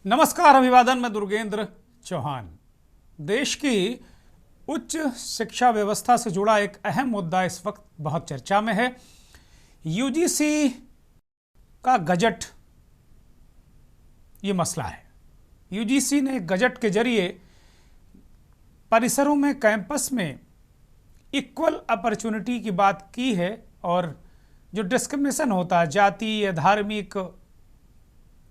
नमस्कार, अभिवादन। मैं दुर्गेंद्र चौहान। देश की उच्च शिक्षा व्यवस्था से जुड़ा एक अहम मुद्दा इस वक्त बहुत चर्चा में है। यूजीसी का गजट ये मसला है। यूजीसी ने गजट के जरिए परिसरों में, कैंपस में इक्वल अपॉर्चुनिटी की बात की है और जो डिस्क्रिमिनेशन होता है, जाति या धार्मिक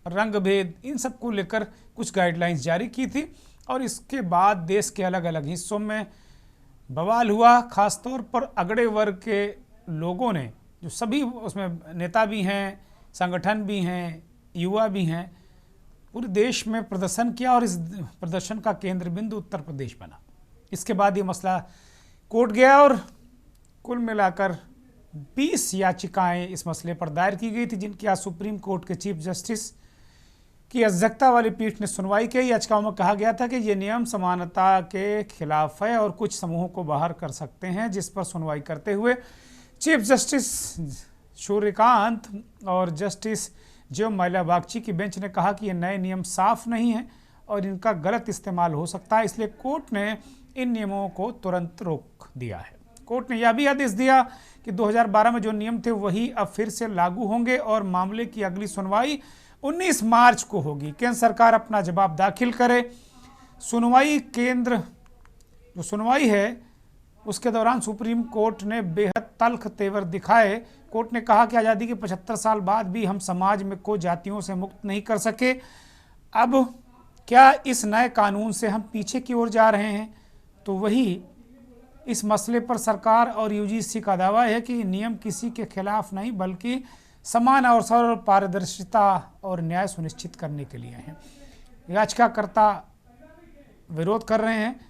रंग भेद, इन सब को लेकर कुछ गाइडलाइंस जारी की थी और इसके बाद देश के अलग अलग हिस्सों में बवाल हुआ। खासतौर पर अगड़े वर्ग के लोगों ने, जो सभी उसमें नेता भी हैं, संगठन भी हैं, युवा भी हैं, पूरे देश में प्रदर्शन किया और इस प्रदर्शन का केंद्र बिंदु उत्तर प्रदेश बना। इसके बाद ये मसला कोर्ट गया और कुल मिलाकर 20 याचिकाएं इस मसले पर दायर की गई थी, जिनकी आज सुप्रीम कोर्ट के चीफ जस्टिस की अध्यक्षता वाली पीठ ने सुनवाई की। याचिकाओं में कहा गया था कि ये नियम समानता के खिलाफ है और कुछ समूहों को बाहर कर सकते हैं, जिस पर सुनवाई करते हुए चीफ जस्टिस सूर्यकांत और जस्टिस जो मैला बागची की बेंच ने कहा कि ये नए नियम साफ नहीं हैं और इनका गलत इस्तेमाल हो सकता है, इसलिए कोर्ट ने इन नियमों को तुरंत रोक दिया है। कोर्ट ने यह भी आदेश दिया कि 2012 में जो नियम थे वही अब फिर से लागू होंगे और मामले की अगली सुनवाई 19 मार्च को होगी। केंद्र सरकार अपना जवाब दाखिल करे। जो सुनवाई है उसके दौरान सुप्रीम कोर्ट ने बेहद तल्ख तेवर दिखाए। कोर्ट ने कहा कि आज़ादी के 75 साल बाद भी हम समाज में को जातियों से मुक्त नहीं कर सके। अब क्या इस नए कानून से हम पीछे की ओर जा रहे हैं? तो वही इस मसले पर सरकार और यूजीसी का दावा है कि नियम किसी के खिलाफ नहीं बल्कि समान अवसर और पारदर्शिता और न्याय सुनिश्चित करने के लिए हैं। याचिकाकर्ता विरोध कर रहे हैं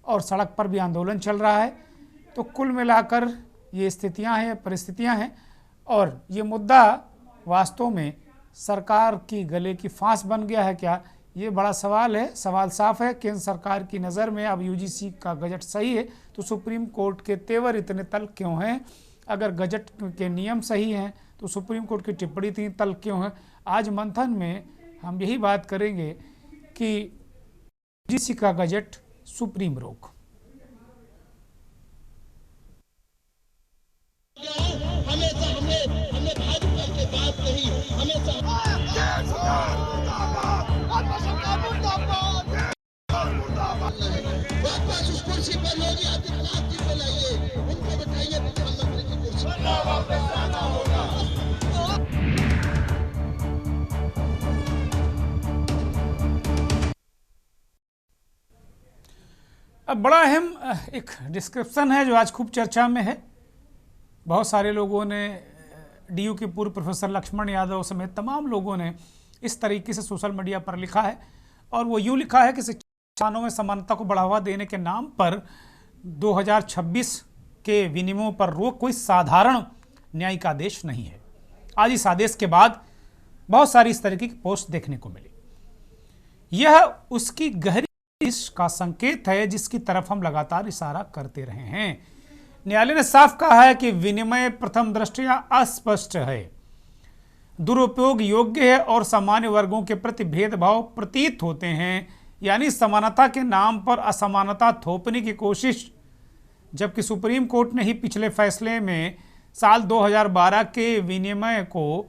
और सड़क पर भी आंदोलन चल रहा है। तो कुल मिलाकर ये परिस्थितियां हैं और ये मुद्दा वास्तव में सरकार की गले की फांस बन गया है क्या? ये बड़ा सवाल है। सवाल साफ है, केंद्र सरकार की नज़र में अब यूजीसी का गजट सही है तो सुप्रीम कोर्ट के तेवर इतने तल्ख क्यों हैं? अगर गजट के नियम सही हैं तो सुप्रीम कोर्ट की टिप्पणी इतनी तल्ख क्यों है? आज मंथन में हम यही बात करेंगे कि यूजीसी का गजट सुप्रीम रोक। अब बड़ा अहम एक डिस्क्रिप्शन है जो आज खूब चर्चा में है। बहुत सारे लोगों ने, डीयू के पूर्व प्रोफेसर लक्ष्मण यादव समेत तमाम लोगों ने इस तरीके से सोशल मीडिया पर लिखा है और वो यूँ लिखा है कि शिक्षाओं में समानता को बढ़ावा देने के नाम पर 2026 के विनियमों पर रोक कोई साधारण न्यायिक आदेश नहीं है। आज इस आदेश के बाद बहुत सारी इस तरीके की पोस्ट देखने को मिली। यह उसकी गहरी का संकेत है जिसकी तरफ हम लगातार इशारा करते रहे हैं। न्यायालय ने साफ कहा है कि विनिमय प्रथम दृष्टया अस्पष्ट है, दुरुपयोग योग्य है और सामान्य वर्गों के प्रति भेदभाव प्रतीत होते हैं, यानी समानता के नाम पर असमानता थोपने की कोशिश। जबकि सुप्रीम कोर्ट ने ही पिछले फैसले में साल 2012 के विनिमय को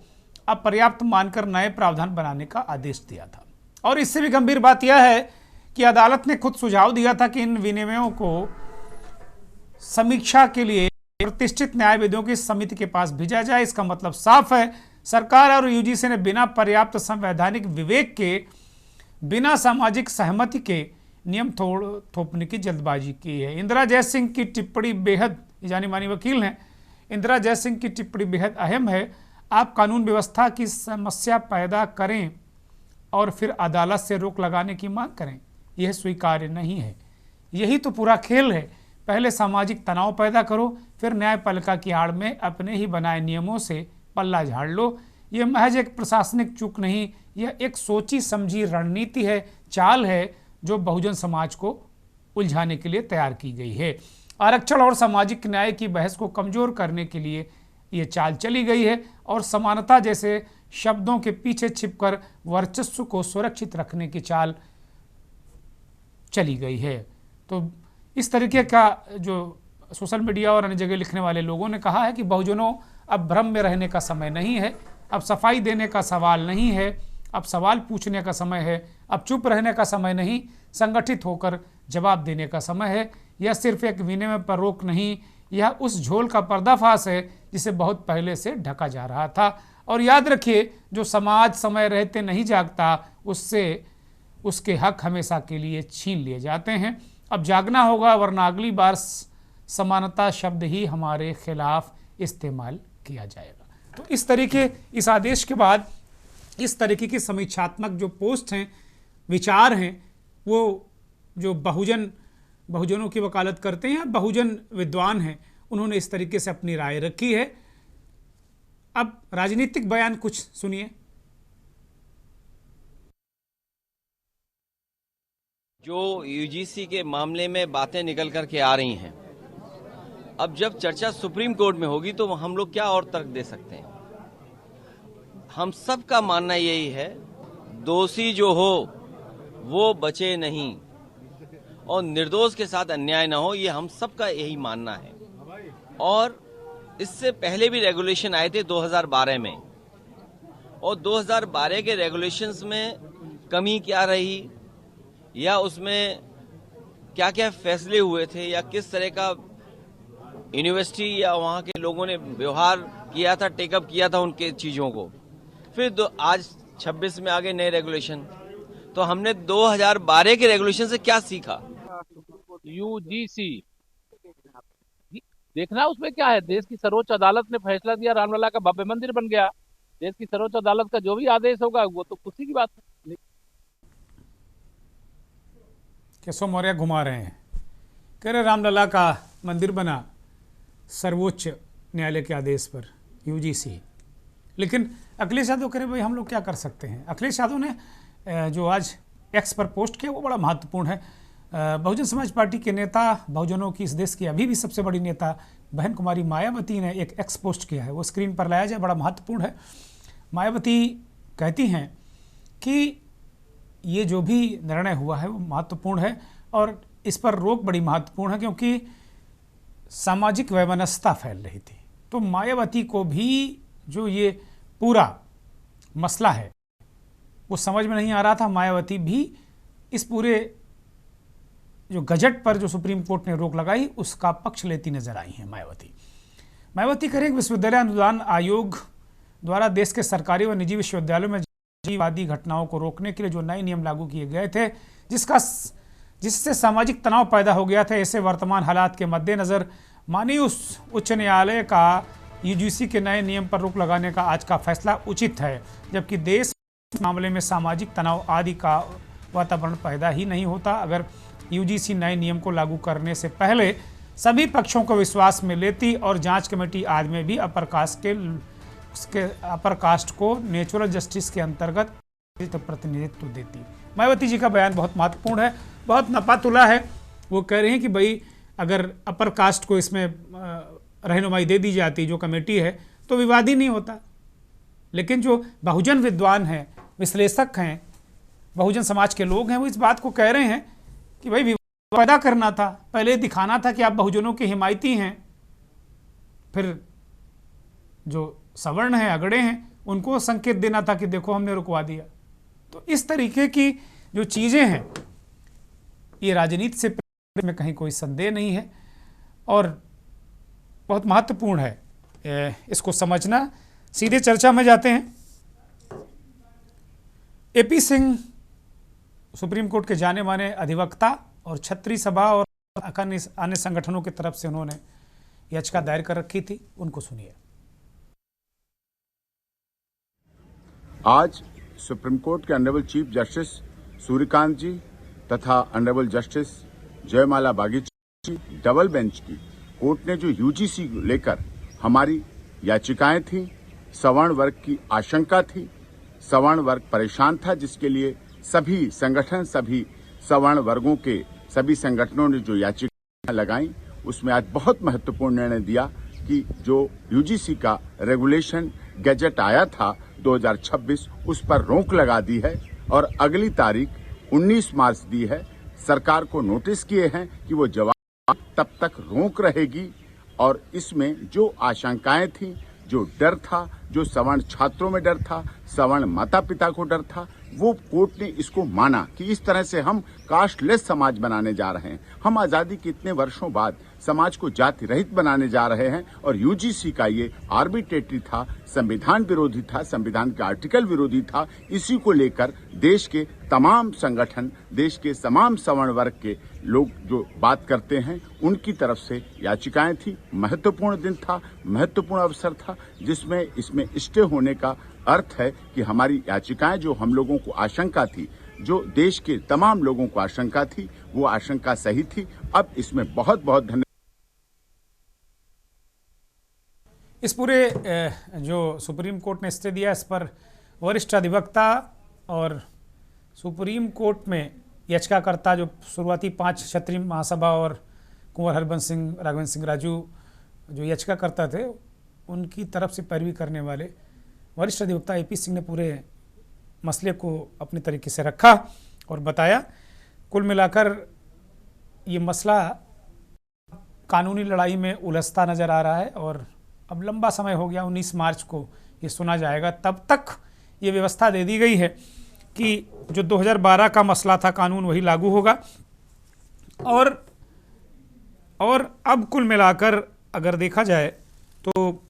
अपर्याप्त मानकर नए प्रावधान बनाने का आदेश दिया था। और इससे भी गंभीर बात यह है कि अदालत ने खुद सुझाव दिया था कि इन विनिमयों को समीक्षा के लिए प्रतिष्ठित न्यायविदों की समिति के पास भेजा जाए। इसका मतलब साफ है, सरकार और यूजीसी ने बिना पर्याप्त संवैधानिक विवेक के, बिना सामाजिक सहमति के नियम थोपने की जल्दबाजी की है। इंदिरा जयसिंह की टिप्पणी बेहद, जानी मानी वकील हैं, इंदिरा जयसिंह की टिप्पणी बेहद अहम है। आप कानून व्यवस्था की समस्या पैदा करें और फिर अदालत से रोक लगाने की मांग करें, यह स्वीकार्य नहीं है। यही तो पूरा खेल है। पहले सामाजिक तनाव पैदा करो, फिर न्यायपालिका की आड़ में अपने ही बनाए नियमों से पल्ला झाड़ लो। यह महज एक प्रशासनिक चूक नहीं, यह एक सोची समझी रणनीति है, चाल है जो बहुजन समाज को उलझाने के लिए तैयार की गई है। आरक्षण और सामाजिक न्याय की बहस को कमजोर करने के लिए ये चाल चली गई है और समानता जैसे शब्दों के पीछे छिपकर वर्चस्व को सुरक्षित रखने की चाल चली गई है। तो इस तरीके का जो सोशल मीडिया और अन्य जगह लिखने वाले लोगों ने कहा है कि बहुजनों, अब भ्रम में रहने का समय नहीं है, अब सफाई देने का सवाल नहीं है, अब सवाल पूछने का समय है, अब चुप रहने का समय नहीं, संगठित होकर जवाब देने का समय है। यह सिर्फ एक विनिमय पर रोक नहीं, यह उस झोल का पर्दाफाश है जिसे बहुत पहले से ढका जा रहा था। और याद रखिए, जो समाज समय रहते नहीं जागता, उससे उसके हक हमेशा के लिए छीन लिए जाते हैं। अब जागना होगा, वरना अगली बार समानता शब्द ही हमारे खिलाफ इस्तेमाल किया जाएगा। तो इस तरीके, इस आदेश के बाद इस तरीके की समीक्षात्मक जो पोस्ट हैं, विचार हैं, वो जो बहुजनों की वकालत करते हैं, बहुजन विद्वान हैं, उन्होंने इस तरीके से अपनी राय रखी है। अब राजनीतिक बयान कुछ सुनिए। जो यूजीसी के मामले में बातें निकल कर के आ रही हैं, अब जब चर्चा सुप्रीम कोर्ट में होगी तो हम लोग क्या और तर्क दे सकते हैं। हम सब का मानना यही है, दोषी जो हो वो बचे नहीं और निर्दोष के साथ अन्याय ना हो, ये हम सब का यही मानना है। और इससे पहले भी रेगुलेशन आए थे 2012 में, और 2012 के रेगुलेशंस में कमी क्या रही या उसमें क्या क्या फैसले हुए थे या किस तरह का यूनिवर्सिटी या वहाँ के लोगों ने व्यवहार किया था, टेकअप किया था उनके चीज़ों को। फिर आज 26 में आ गए नए रेगुलेशन, तो हमने 2012 के रेगुलेशन से क्या सीखा। यूजीसी देखना उसमें क्या है। देश की सर्वोच्च अदालत ने फैसला दिया, रामलला का भव्य मंदिर बन गया। देश की सर्वोच्च अदालत का जो भी आदेश होगा वो तो खुशी की बात है। केशव मौर्य घुमा रहे हैं, कह रहे रामलला का मंदिर बना सर्वोच्च न्यायालय के आदेश पर, यूजीसी। लेकिन अखिलेश यादव कह रहे भाई हम लोग क्या कर सकते हैं। अखिलेश यादव ने जो आज एक्स पर पोस्ट किया वो बड़ा महत्वपूर्ण है। बहुजन समाज पार्टी के नेता, बहुजनों की, इस देश की अभी भी सबसे बड़ी नेता बहन कुमारी मायावती ने एक एक्स पोस्ट किया है, वो स्क्रीन पर लाया जाए, बड़ा महत्वपूर्ण है। मायावती कहती हैं कि ये जो भी निर्णय हुआ है वो महत्वपूर्ण है और इस पर रोक बड़ी महत्वपूर्ण है, क्योंकि सामाजिक वैमनस्यता फैल रही थी। तो मायावती को भी जो ये पूरा मसला है वो समझ में नहीं आ रहा था। मायावती भी इस पूरे जो गजट पर जो सुप्रीम कोर्ट ने रोक लगाई उसका पक्ष लेती नजर आई हैं मायावती कह रही विश्वविद्यालय अनुदान आयोग द्वारा देश के सरकारी व निजी विश्वविद्यालयों में जातिवादी घटनाओं को रोकने के लिए जो नए नियम लागू किए गए थे, जिससे सामाजिक तनाव पैदा हो गया था, ऐसे वर्तमान हालात के मद्देनजर माननीय उच्च न्यायालय का यूजीसी के नए नियम पर रोक लगाने का आज का फैसला उचित है, जबकि देश मामले में सामाजिक तनाव आदि का वातावरण पैदा ही नहीं होता अगर यूजीसी नए नियम को लागू करने से पहले सभी पक्षों को विश्वास में लेती और जांच कमेटी आदि में भी अपर कास्ट को नेचुरल जस्टिस के अंतर्गत प्रतिनिधित्व देती। मायावती जी का बयान बहुत महत्वपूर्ण है, बहुत नपातुला है। वो कह रहे हैं कि भाई अगर अपर कास्ट को इसमें रहनुमाई दे दी जाती, जो कमेटी है, तो विवाद ही नहीं होता। लेकिन जो बहुजन विद्वान हैं, विश्लेषक हैं, बहुजन समाज के लोग हैं, वो इस बात को कह रहे हैं कि भाई विवाद पैदा करना था, पहले दिखाना था कि आप बहुजनों के हिमायती हैं, फिर जो सवर्ण हैं, अगड़े हैं, उनको संकेत देना था कि देखो हमने रुकवा दिया। तो इस तरीके की जो चीज़ें हैं, ये राजनीति से में कहीं कोई संदेह नहीं है और बहुत महत्वपूर्ण है इसको समझना। सीधे चर्चा में जाते हैं। एपी सिंह सुप्रीम कोर्ट के जाने माने अधिवक्ता और छत्री सभा और अन्य संगठनों की तरफ से उन्होंने याचिका दायर कर रखी थी, उनको सुनिए। आज सुप्रीम कोर्ट के ऑनरेबल चीफ जस्टिस सूर्यकांत जी तथा ऑनरेबल जस्टिस जयमाला बागीची डबल बेंच की कोर्ट ने जो यूजीसी लेकर हमारी याचिकाएं थी, सवर्ण वर्ग की आशंका थी, सवर्ण वर्ग परेशान था, जिसके लिए सभी संगठन, सभी सवर्ण वर्गों के सभी संगठनों ने जो याचिकाएं लगाई, उसमें आज बहुत महत्वपूर्ण निर्णय दिया कि जो यूजीसी का रेगुलेशन गैजेट आया था 2026 उस पर रोक लगा दी है और अगली तारीख 19 मार्च दी है। सरकार को नोटिस किए हैं कि वो जवाब तब तक रोक रहेगी और इसमें जो आशंकाएं थी, जो डर था, जो सवर्ण छात्रों में डर था, सवर्ण माता पिता को डर था, वो कोर्ट ने इसको माना कि इस तरह से हम कास्टलेस समाज बनाने जा रहे हैं। हम आजादी के इतने वर्षों बाद समाज को जाति रहित बनाने जा रहे हैं और यूजीसी का ये आर्बिट्रेटरी था, संविधान विरोधी था, संविधान के आर्टिकल विरोधी था। इसी को लेकर देश के तमाम संगठन, देश के तमाम सवर्ण वर्ग के लोग जो बात करते हैं उनकी तरफ से याचिकाएं थी। महत्वपूर्ण दिन था, महत्वपूर्ण अवसर था, जिसमें इसमें स्टे होने का अर्थ है कि हमारी याचिकाएं, जो हम लोगों को आशंका थी, जो देश के तमाम लोगों को आशंका थी, वो आशंका सही थी। अब इसमें बहुत बहुत धन्यवाद। इस पूरे जो सुप्रीम कोर्ट ने स्टे दिया, इस पर वरिष्ठ अधिवक्ता और सुप्रीम कोर्ट में याचिकाकर्ता जो शुरुआती 5 क्षत्रिय महासभा और कुंवर हरबंस सिंह, राघवेंद्र सिंह राजू जो याचिकाकर्ता थे, उनकी तरफ से पैरवी करने वाले वरिष्ठ अधिवक्ता एपी सिंह ने पूरे मसले को अपने तरीके से रखा और बताया। कुल मिलाकर ये मसला कानूनी लड़ाई में उलझता नज़र आ रहा है और अब लंबा समय हो गया, 19 मार्च को ये सुना जाएगा। तब तक ये व्यवस्था दे दी गई है कि जो 2012 का मसला था, कानून वही लागू होगा। और अब कुल मिलाकर अगर देखा जाए तो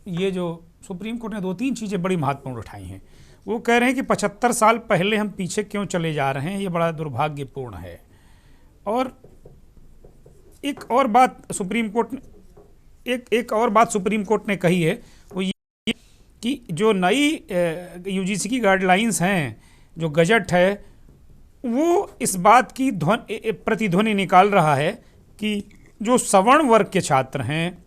ये जो सुप्रीम कोर्ट ने 2-3 चीज़ें बड़ी महत्वपूर्ण उठाई हैं। वो कह रहे हैं कि 75 साल पहले हम पीछे क्यों चले जा रहे हैं, ये बड़ा दुर्भाग्यपूर्ण है। और एक और बात सुप्रीम कोर्ट ने एक और बात सुप्रीम कोर्ट ने कही है, वो ये कि जो नई यूजीसी की गाइडलाइंस हैं, जो गजट है, वो इस बात की प्रतिध्वनि निकाल रहा है कि जो सवर्ण वर्ग के छात्र हैं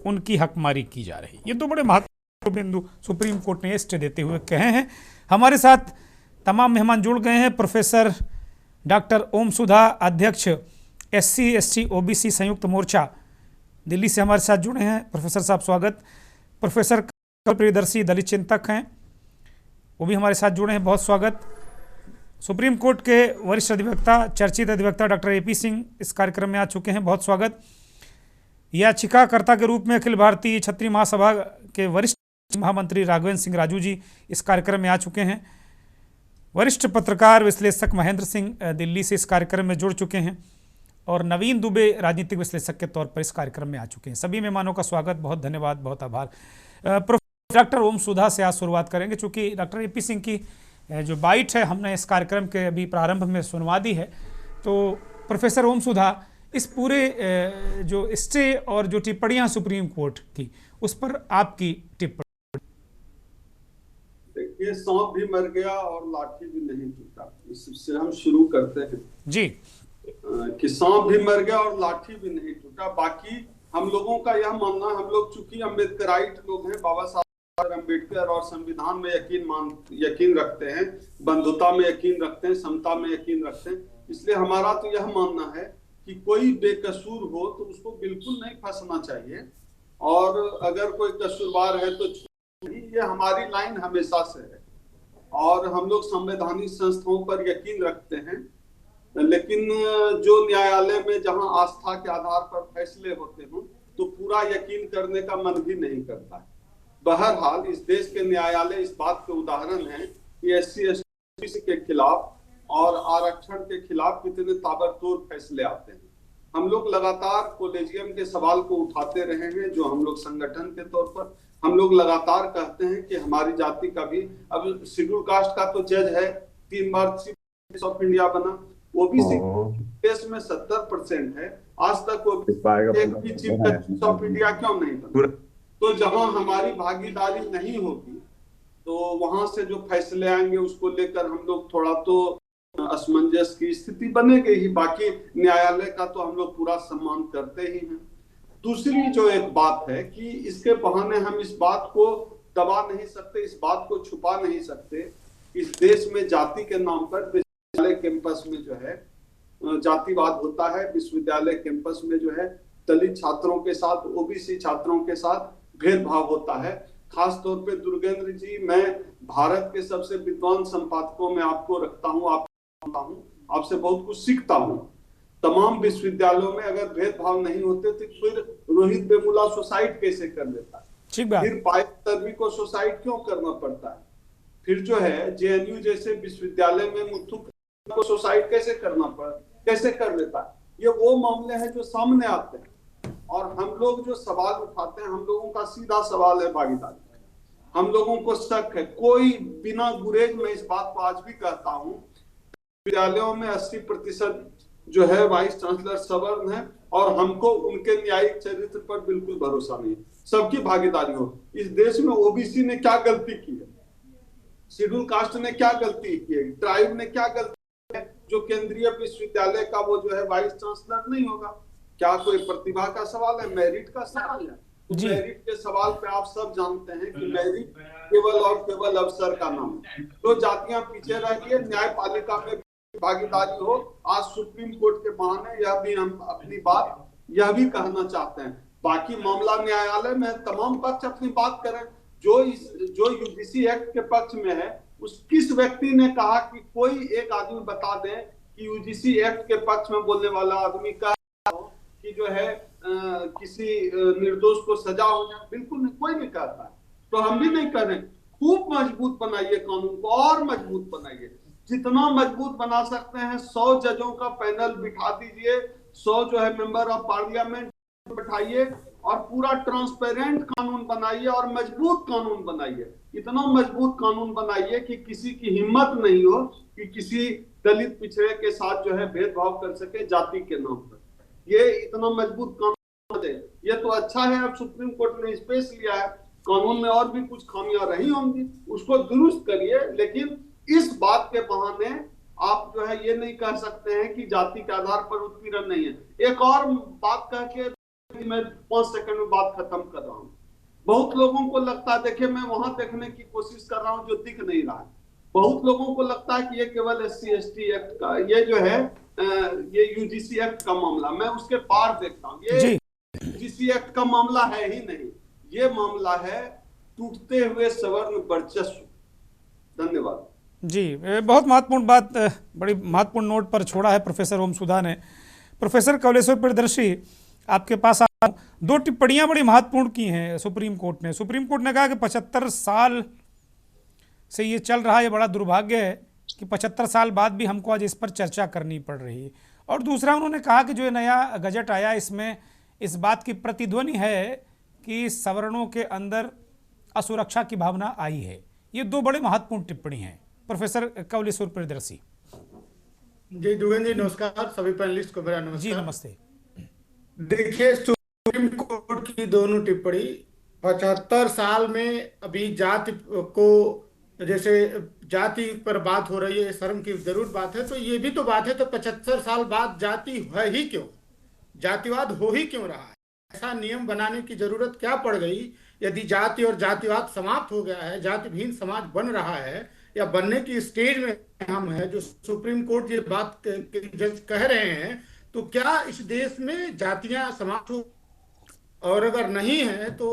उनकी हकमारी की जा रही। ये तो बड़े महत्वपूर्ण बिंदु सुप्रीम कोर्ट ने स्टे देते हुए कहे हैं। हमारे साथ तमाम मेहमान जुड़ गए हैं। प्रोफेसर डॉक्टर ओम सुधा, अध्यक्ष SC ST OBC संयुक्त मोर्चा दिल्ली से हमारे साथ जुड़े हैं। प्रोफेसर साहब स्वागत। प्रोफेसर कल प्रियदर्शी दलित चिंतक हैं, वो भी हमारे साथ जुड़े हैं, बहुत स्वागत। सुप्रीम कोर्ट के वरिष्ठ अधिवक्ता, चर्चित अधिवक्ता डॉक्टर एपी सिंह इस कार्यक्रम में आ चुके हैं, बहुत स्वागत। याचिकाकर्ता के रूप में अखिल भारतीय क्षत्रिय महासभा के वरिष्ठ महामंत्री राघवेंद्र सिंह राजू जी इस कार्यक्रम में आ चुके हैं। वरिष्ठ पत्रकार विश्लेषक महेंद्र सिंह दिल्ली से इस कार्यक्रम में जुड़ चुके हैं और नवीन दुबे राजनीतिक विश्लेषक के तौर पर इस कार्यक्रम में आ चुके हैं। सभी मेहमानों का स्वागत, बहुत धन्यवाद, बहुत आभार। प्रोफेसर डॉक्टर ओम सुधा से आज शुरुआत करेंगे, चूँकि डॉक्टर एपी सिंह की जो बाइट है हमने इस कार्यक्रम के अभी प्रारंभ में सुनवा दी है। तो प्रोफेसर ओम सुधा, इस पूरे जो स्टे और जो टिप्पणियाँ सुप्रीम कोर्ट की, उस पर आपकी टिप्पणी। देखिए, सांप भी मर गया और लाठी भी नहीं टूटा, इससे हम शुरू करते हैं जी। कि सांप भी मर गया और लाठी भी नहीं टूटा। बाकी हम लोगों का यह मानना, हम लोग चूंकि अम्बेडकराइट लोग हैं, बाबा साहब अम्बेडकर और संविधान में यकीन रखते हैं, बंधुता में यकीन रखते हैं, समता में यकीन रखते हैं, इसलिए हमारा तो यह मानना है कि कोई बेकसूर हो तो उसको बिल्कुल नहीं फंसना चाहिए, और अगर कोई कसूरवार है तो ये हमारी लाइन हमेशा से है। और हम लोग संवैधानिक संस्थाओं पर यकीन रखते हैं, लेकिन जो न्यायालय में जहां आस्था के आधार पर फैसले होते हों तो पूरा यकीन करने का मन भी नहीं करता है। बहरहाल इस देश के न्यायालय इस बात के उदाहरण हैं कि SC ST के खिलाफ और आरक्षण के खिलाफ कितने ताबड़तोड़ फैसले आते हैं। हम लोग लगातार कोलेजियम के सवाल को उठाते रहे हैं, जो हम लोग संगठन के तौर पर हम लोग लगातार कहते हैं कि हमारी जाति का भी, अब शेड्यूल कास्ट का तो जज है, 3 बार चीफ जस्टिस ऑफ इंडिया बना, वो भी केस में 70% है। आज तक वो एक भी चीफ जस्टिस ऑफ इंडिया क्यों नहीं बना? तो जहां हमारी भागीदारी नहीं होगी तो वहां से जो फैसले आएंगे उसको लेकर हम लोग थोड़ा तो असमंजस की स्थिति बनेगी ही। बाकी न्यायालय का तो हम लोग पूरा सम्मान करते ही हैं। दूसरी जो एक बात है कि इसके बहाने हम इस बात को दबा नहीं सकते, इस बात को छुपा नहीं सकते, इस देश में जाति के नाम पर विश्वविद्यालय कैंपस में जो है जातिवाद होता है। विश्वविद्यालय कैंपस में जो है दलित छात्रों के साथ, ओबीसी छात्रों के साथ भेदभाव होता है। खास तौर पे दुर्गेंद्र जी, मैं भारत के सबसे विद्वान संपादकों में आपको रखता हूँ, आपसे बहुत कुछ सीखता हूँ। तमाम विश्वविद्यालयों में अगर भेदभाव नहीं होते तो फिर रोहित वेमुला सुसाइड कैसे कर लेता है? फिर पायल तन्वी को सुसाइड क्यों करना पड़ता है? फिर जो है जेएनयू जैसे विश्वविद्यालय में मुथु को सुसाइड कैसे कर लेता है? ये वो मामले हैं जो सामने आते हैं, और हम लोग जो सवाल उठाते हैं, हम लोगों का सीधा सवाल है भागीदारी। हम लोगों को शक है, कोई बिना गुरेज में इस बात को आज भी कहता हूं, विद्यालयों में 80% जो है वाइस चांसलर सवर्ण है, और हमको उनके न्यायिक चरित्र पर बिल्कुल भरोसा नहीं है। सबकी भागीदारी हो। इस देश में ओबीसी ने क्या गलती की है? शेड्यूल कास्ट ने क्या गलती की है? ट्राइब ने क्या गलती है जो केंद्रीय विश्वविद्यालय का वो जो है वाइस चांसलर नहीं होगा? क्या कोई प्रतिभा का सवाल है? मेरिट का सवाल है? तो मेरिट के सवाल पे आप सब जानते हैं कि मेरिट केवल और केवल अफसर का नाम है। तो जातियां पीछे रह गई, न्यायपालिका में भागीदारी हो। आज सुप्रीम कोर्ट के बहाने यह भी हम अपनी बात यह भी कहना चाहते हैं। बाकी मामला न्यायालय में, तमाम पक्ष अपनी बात करें। जो यूजीसी एक्ट के पक्ष में है, उस किस व्यक्ति ने कहा कि कोई एक आदमी बता दे कि यूजीसी एक्ट के पक्ष में बोलने वाला आदमी का कि जो है किसी निर्दोष को सजा हो जाए? बिल्कुल नहीं, कोई नहीं कहता है। तो हम भी नहीं कर रहे। खूब मजबूत बनाइए कानून को, और मजबूत बनाइए, जितना मजबूत बना सकते हैं। 100 जजों का पैनल बिठा दीजिए, 100 जो है मेंबर ऑफ पार्लियामेंट बिठाइए, और पूरा ट्रांसपेरेंट कानून बनाइए और मजबूत कानून बनाइए। इतना मजबूत कानून बनाइए कि किसी की हिम्मत नहीं हो कि किसी दलित पिछड़े के साथ जो है भेदभाव कर सके जाति के नाम पर। ये इतना मजबूत कानून है। ये तो अच्छा है, अब सुप्रीम कोर्ट ने स्पेस लिया है। कानून में और भी कुछ खामियां रही होंगी, उसको दुरुस्त करिए, लेकिन इस बात के बहाने आप जो है ये नहीं कह सकते हैं कि जाति के आधार पर उत्पीड़न नहीं है। एक और बात कह के मैं 5 सेकंड में बात खत्म कर रहा हूँ। बहुत लोगों को लगता है, देखिए मैं वहां देखने की कोशिश कर रहा हूँ जो दिख नहीं रहा है। बहुत लोगों को लगता है कि ये केवल SC/ST एक्ट का, ये जो है ये यूजीसी एक्ट का मामला, मैं उसके पार देखता हूँ। ये यूजीसी एक्ट का मामला है ही नहीं, ये मामला है टूटते हुए सवर्ण वर्चस्व। धन्यवाद जी। बहुत महत्वपूर्ण बात, बड़ी महत्वपूर्ण नोट पर छोड़ा है प्रोफेसर ओम सुधा ने। प्रोफेसर कवलेश्वर प्रियदर्शी, आपके पास 2 टिप्पणियां बड़ी महत्वपूर्ण की हैं सुप्रीम कोर्ट ने। सुप्रीम कोर्ट ने कहा कि 75 साल से ये चल रहा है, ये बड़ा दुर्भाग्य है कि 75 साल बाद भी हमको आज इस पर चर्चा करनी पड़ रही है। और दूसरा उन्होंने कहा कि जो नया गजट आया, इसमें इस बात की प्रतिध्वनि है कि सवर्णों के अंदर असुरक्षा की भावना आई है। ये 2 बड़े महत्वपूर्ण टिप्पणी हैं। प्रोफेसर कवलेश्वर प्रियदर्शी जी। दुगन जी नमस्कार, सभी पैनलिस्ट को मेरा नमस्कार। जी नमस्ते। देखिए, सुप्रीम कोर्ट की दोनों टिप्पणी 75 साल में अभी जाति को, जैसे जाति पर बात हो रही है, शर्म की जरूर बात है, तो ये भी तो बात है। तो 75 साल बाद जाति है ही क्यों? जातिवाद हो ही क्यों रहा है? ऐसा नियम बनाने की जरूरत क्या पड़ गई? यदि जाति और जातिवाद समाप्त हो गया है, जातिहीन समाज बन रहा है या बनने की स्टेज में हम हैं, जो सुप्रीम कोर्ट ये बात जज कह रहे हैं, तो क्या इस देश में जातियां समाप्त हो? और अगर नहीं है तो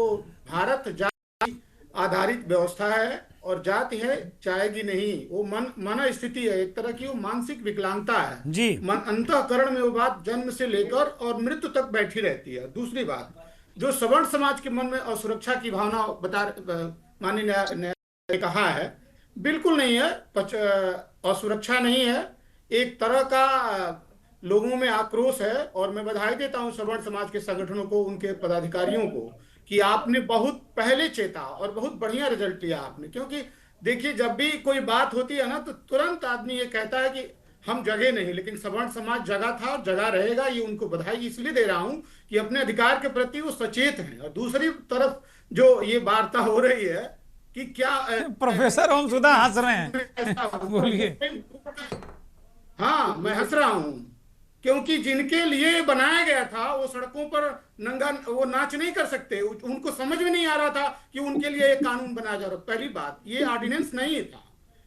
भारत जाति आधारित व्यवस्था है, और जाति है चाहेगी नहीं। वो मन स्थिति है, एक तरह की वो मानसिक विकलांगता है जी। अंतःकरण में वो बात जन्म से लेकर और मृत्यु तक बैठी रहती है। दूसरी बात, जो सवर्ण समाज के मन में असुरक्षा की भावना माननीय न्यायालय ने कहा है, बिल्कुल नहीं है। असुरक्षा नहीं है, एक तरह का लोगों में आक्रोश है। और मैं बधाई देता हूं सवर्ण समाज के संगठनों को, उनके पदाधिकारियों को, कि आपने बहुत पहले चेता और बहुत बढ़िया रिजल्ट लिया आपने। क्योंकि देखिए, जब भी कोई बात होती है ना, तो तुरंत आदमी ये कहता है कि हम जगह नहीं, लेकिन सवर्ण समाज जगह था और जगह रहेगा। ये उनको बधाई इसलिए दे रहा हूं कि अपने अधिकार के प्रति वो सचेत हैं। और दूसरी तरफ जो ये वार्ता हो रही है कि क्या प्रोफेसर ओम सुधा हंस रहे हैं, बोलिए। हाँ, मैं हंस रहा हूं क्योंकि जिनके लिए बनाया गया था वो सड़कों पर नंगा वो नाच नहीं कर सकते। उनको समझ में नहीं आ रहा था कि उनके लिए एक कानून बनाया जा रहा। पहली बात, ये ऑर्डिनेंस नहीं था,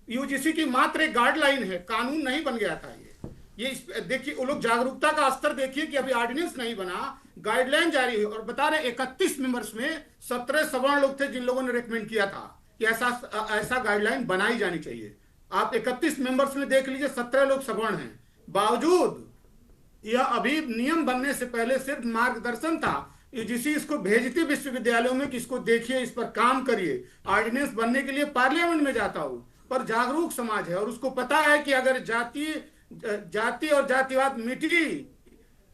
यूजीसी की मात्र एक गाइडलाइन है, कानून नहीं बन गया था ये देखिए, वो लोग जागरूकता का स्तर देखिए कि अभी ऑर्डिनेंस नहीं बना, गाइडलाइन जारी हुई और बता रहे 31 मेंबर्स में 17 सवर्ण लोग थे जिन लोगों ने रेकमेंड किया था कि ऐसा गाइडलाइन बनाई जानी चाहिए। आप 31 मेंबर्स में देख लीजिए 17 लोग सवर्ण हैं। बावजूद यह अभी नियम बनने से पहले सिर्फ मार्गदर्शन था। यूजीसी इसको भेजती विश्वविद्यालयों में कि इसको देखिए, इस पर काम करिए। ऑर्डिनेंस बनने के लिए पार्लियामेंट में जाता हूं, पर जागरूक समाज है और उसको पता है कि अगर जाति और जातिवाद मिटी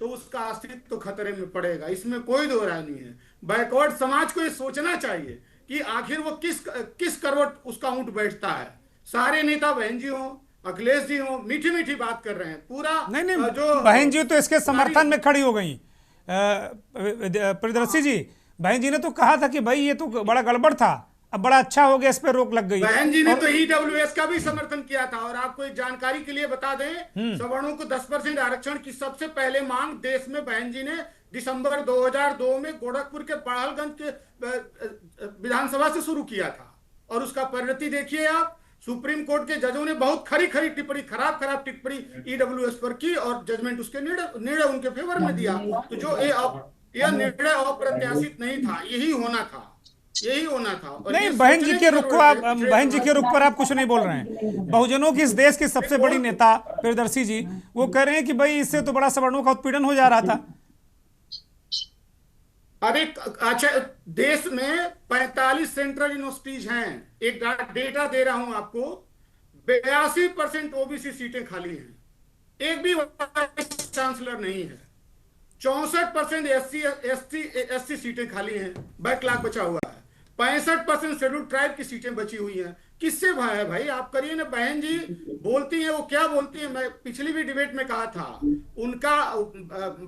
तो उसका अस्तित्व तो खतरे में पड़ेगा, इसमें कोई दो राय नहीं है। बैकवर्ड समाज को ये सोचना चाहिए कि आखिर वो किस करवट उसका ऊंट बैठता है। सारे नेता बहन जी हो, अखिलेश जी हो, मीठी मीठी बात कर रहे हैं। पूरा नहीं जो बहन जी तो इसके समर्थन में खड़ी हो गई। प्रियदर्शी जी, बहन जी ने तो कहा था कि भाई ये तो बड़ा गड़बड़ था, अब बड़ा अच्छा हो गया, इस पे रोक लग गई। बहन जी ने तो ईडब्ल्यूएस का भी समर्थन किया था। और आपको एक जानकारी के लिए बता दें, सवर्णों को 10% आरक्षण की सबसे पहले मांग देश में बहन जी ने दिसंबर 2002 में गोरखपुर के पड़हलगंज के विधानसभा से शुरू किया था। और उसका परिणति देखिए आप, सुप्रीम कोर्ट के जजों ने बहुत खरी टिप्पणी, खराब टिप्पणी ईडब्ल्यूएस पर की और जजमेंट उसके निर्णय उनके फेवर में दिया। तो जो यह निर्णय अप्रत्याशित नहीं था, यही होना था। और नहीं, बहन जी के रुख पर आप कुछ नहीं बोल रहे हैं। बहुजनों की, इस देश की सबसे बड़ी नेता प्रियदर्शी जी वो कह रहे हैं कि भाई इससे तो बड़ा सवर्णों का उत्पीड़न हो जा रहा था। अरे अच्छा, देश में 45 सेंट्रल यूनिवर्सिटीज हैं। एक डेटा दे रहा हूं आपको, 82% ओबीसी सीटें खाली हैं, एक भी वाइस चांसलर नहीं है। 64% एससी सीटें खाली हैं, बैकलॉग बचा हुआ है। 65% शेड्यूल ट्राइब की सीटें बची हुई हैं। किससे भय है भाई? आप करिए ना। बहन जी बोलती हैं, वो क्या बोलती है, मैं पिछली भी डिबेट में कहा था, उनका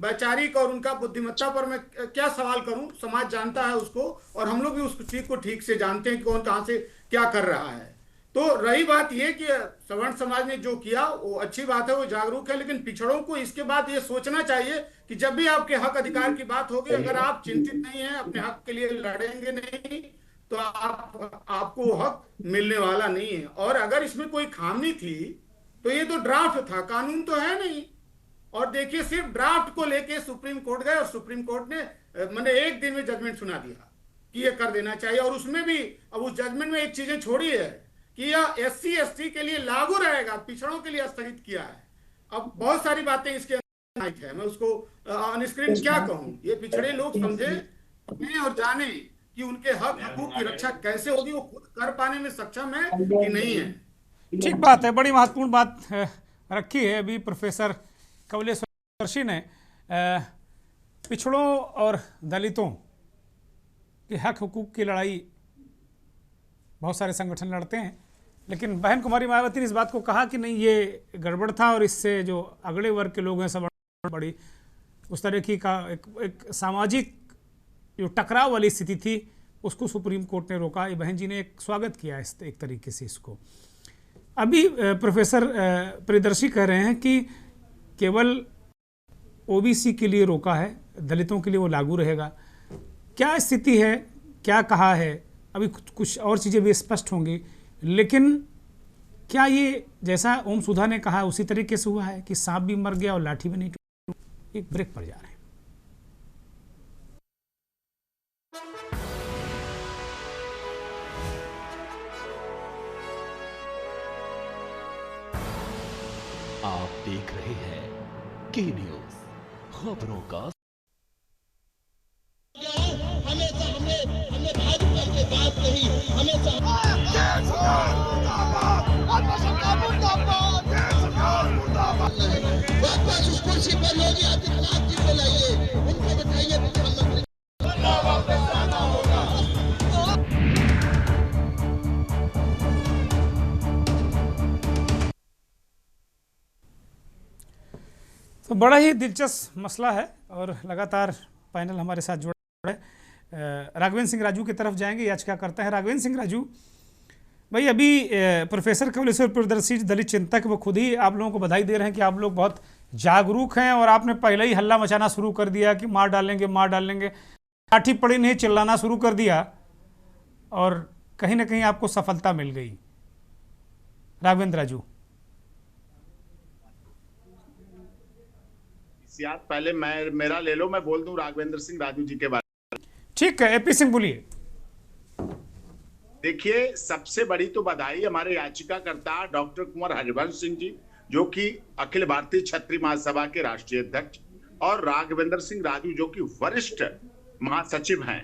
वैचारिक और उनका बुद्धिमत्ता पर मैं क्या सवाल करूं। समाज जानता है उसको, और हम लोग भी उस चीज को ठीक से जानते हैं कि कौन कहां से क्या कर रहा है। तो रही बात यह कि सवर्ण समाज ने जो किया वो अच्छी बात है, वो जागरूक है। लेकिन पिछड़ों को इसके बाद ये सोचना चाहिए कि जब भी आपके हक अधिकार की बात होगी, अगर आप चिंतित नहीं है, अपने हक के लिए लड़ेंगे नहीं, तो आपको हक मिलने वाला नहीं है। और अगर इसमें कोई खामी थी तो ये तो ड्राफ्ट था, कानून तो है नहीं। और देखिए, सिर्फ ड्राफ्ट को लेके सुप्रीम कोर्ट गए और सुप्रीम कोर्ट ने मैंने एक दिन में जजमेंट सुना दिया कि ये कर देना चाहिए। और उसमें भी अब उस जजमेंट में एक चीजें छोड़ी है कि यह SC ST के लिए लागू रहेगा, पिछड़ों के लिए स्थगित किया है। अब बहुत सारी बातें इसके अंदर है, मैं उसको ऑन स्क्रीन क्या कहूं। ये पिछड़े लोग समझे और जाने कि उनके हक हकूक की रक्षा कैसे होगी, वो खुद कर पाने में सक्षम है कि नहीं है। ठीक बात है, बड़ी महत्वपूर्ण बात रखी है अभी प्रोफेसर कवलेश्वर ने। पिछड़ों और दलितों के हक हकूक की लड़ाई बहुत सारे संगठन लड़ते हैं, लेकिन बहन कुमारी मायावती ने इस बात को कहा कि नहीं, ये गड़बड़ था और इससे जो अगले वर्ग के लोग हैं सब बड़ी उस तरह की का एक सामाजिक जो टकराव वाली स्थिति थी उसको सुप्रीम कोर्ट ने रोका। ये बहन जी ने एक स्वागत किया इस एक तरीके से इसको। अभी प्रोफेसर प्रियदर्शी कह रहे हैं कि केवल ओबीसी के लिए रोका है, दलितों के लिए वो लागू रहेगा। क्या स्थिति है, क्या कहा है, अभी कुछ और चीज़ें भी स्पष्ट होंगी, लेकिन क्या ये जैसा ओम सुधा ने कहा उसी तरीके से हुआ है कि सांप भी मर गया और लाठी भी नहीं टूटी? एक ब्रेक पर जा रहे हैं। आप देख रहे हैं के न्यूज, खबरों का। हमेशा हमने भाजपा के बात नहीं, हमेशा वापस उस कुर्सी पर योगी आदित्यनाथ जी को लाइए, उनको बताइए प्रधानमंत्री तो बड़ा ही दिलचस्प मसला है और लगातार पैनल हमारे साथ जुड़ा है। राघवेंद्र सिंह राजू की तरफ जाएंगे, आज क्या करता है राघवेंद्र सिंह राजू भाई। अभी प्रोफेसर कवलेश्वर प्रियदर्शी दलित चिंतक वो खुद ही आप लोगों को बधाई दे रहे हैं कि आप लोग बहुत जागरूक हैं और आपने पहले ही हल्ला मचाना शुरू कर दिया कि मार डालेंगे मार डालेंगे, लाठी पड़ी नहीं चिल्लाना शुरू कर दिया और कहीं ना कहीं आपको सफलता मिल गई। राघवेंद्र राजू। यार पहले मेरा ले लो, मैं बोल दूं राघवेंद्र सिंह राजू जी के बारे में। ठीक है, एपी सिंह बोलिए। देखिए, सबसे बड़ी तो बधाई हमारे याचिकाकर्ता डॉक्टर कुंवर हरिवंश सिंह जी, जो कि अखिल भारतीय क्षत्रिय महासभा के राष्ट्रीय अध्यक्ष, और राघवेंद्र सिंह राजू जो कि वरिष्ठ महासचिव हैं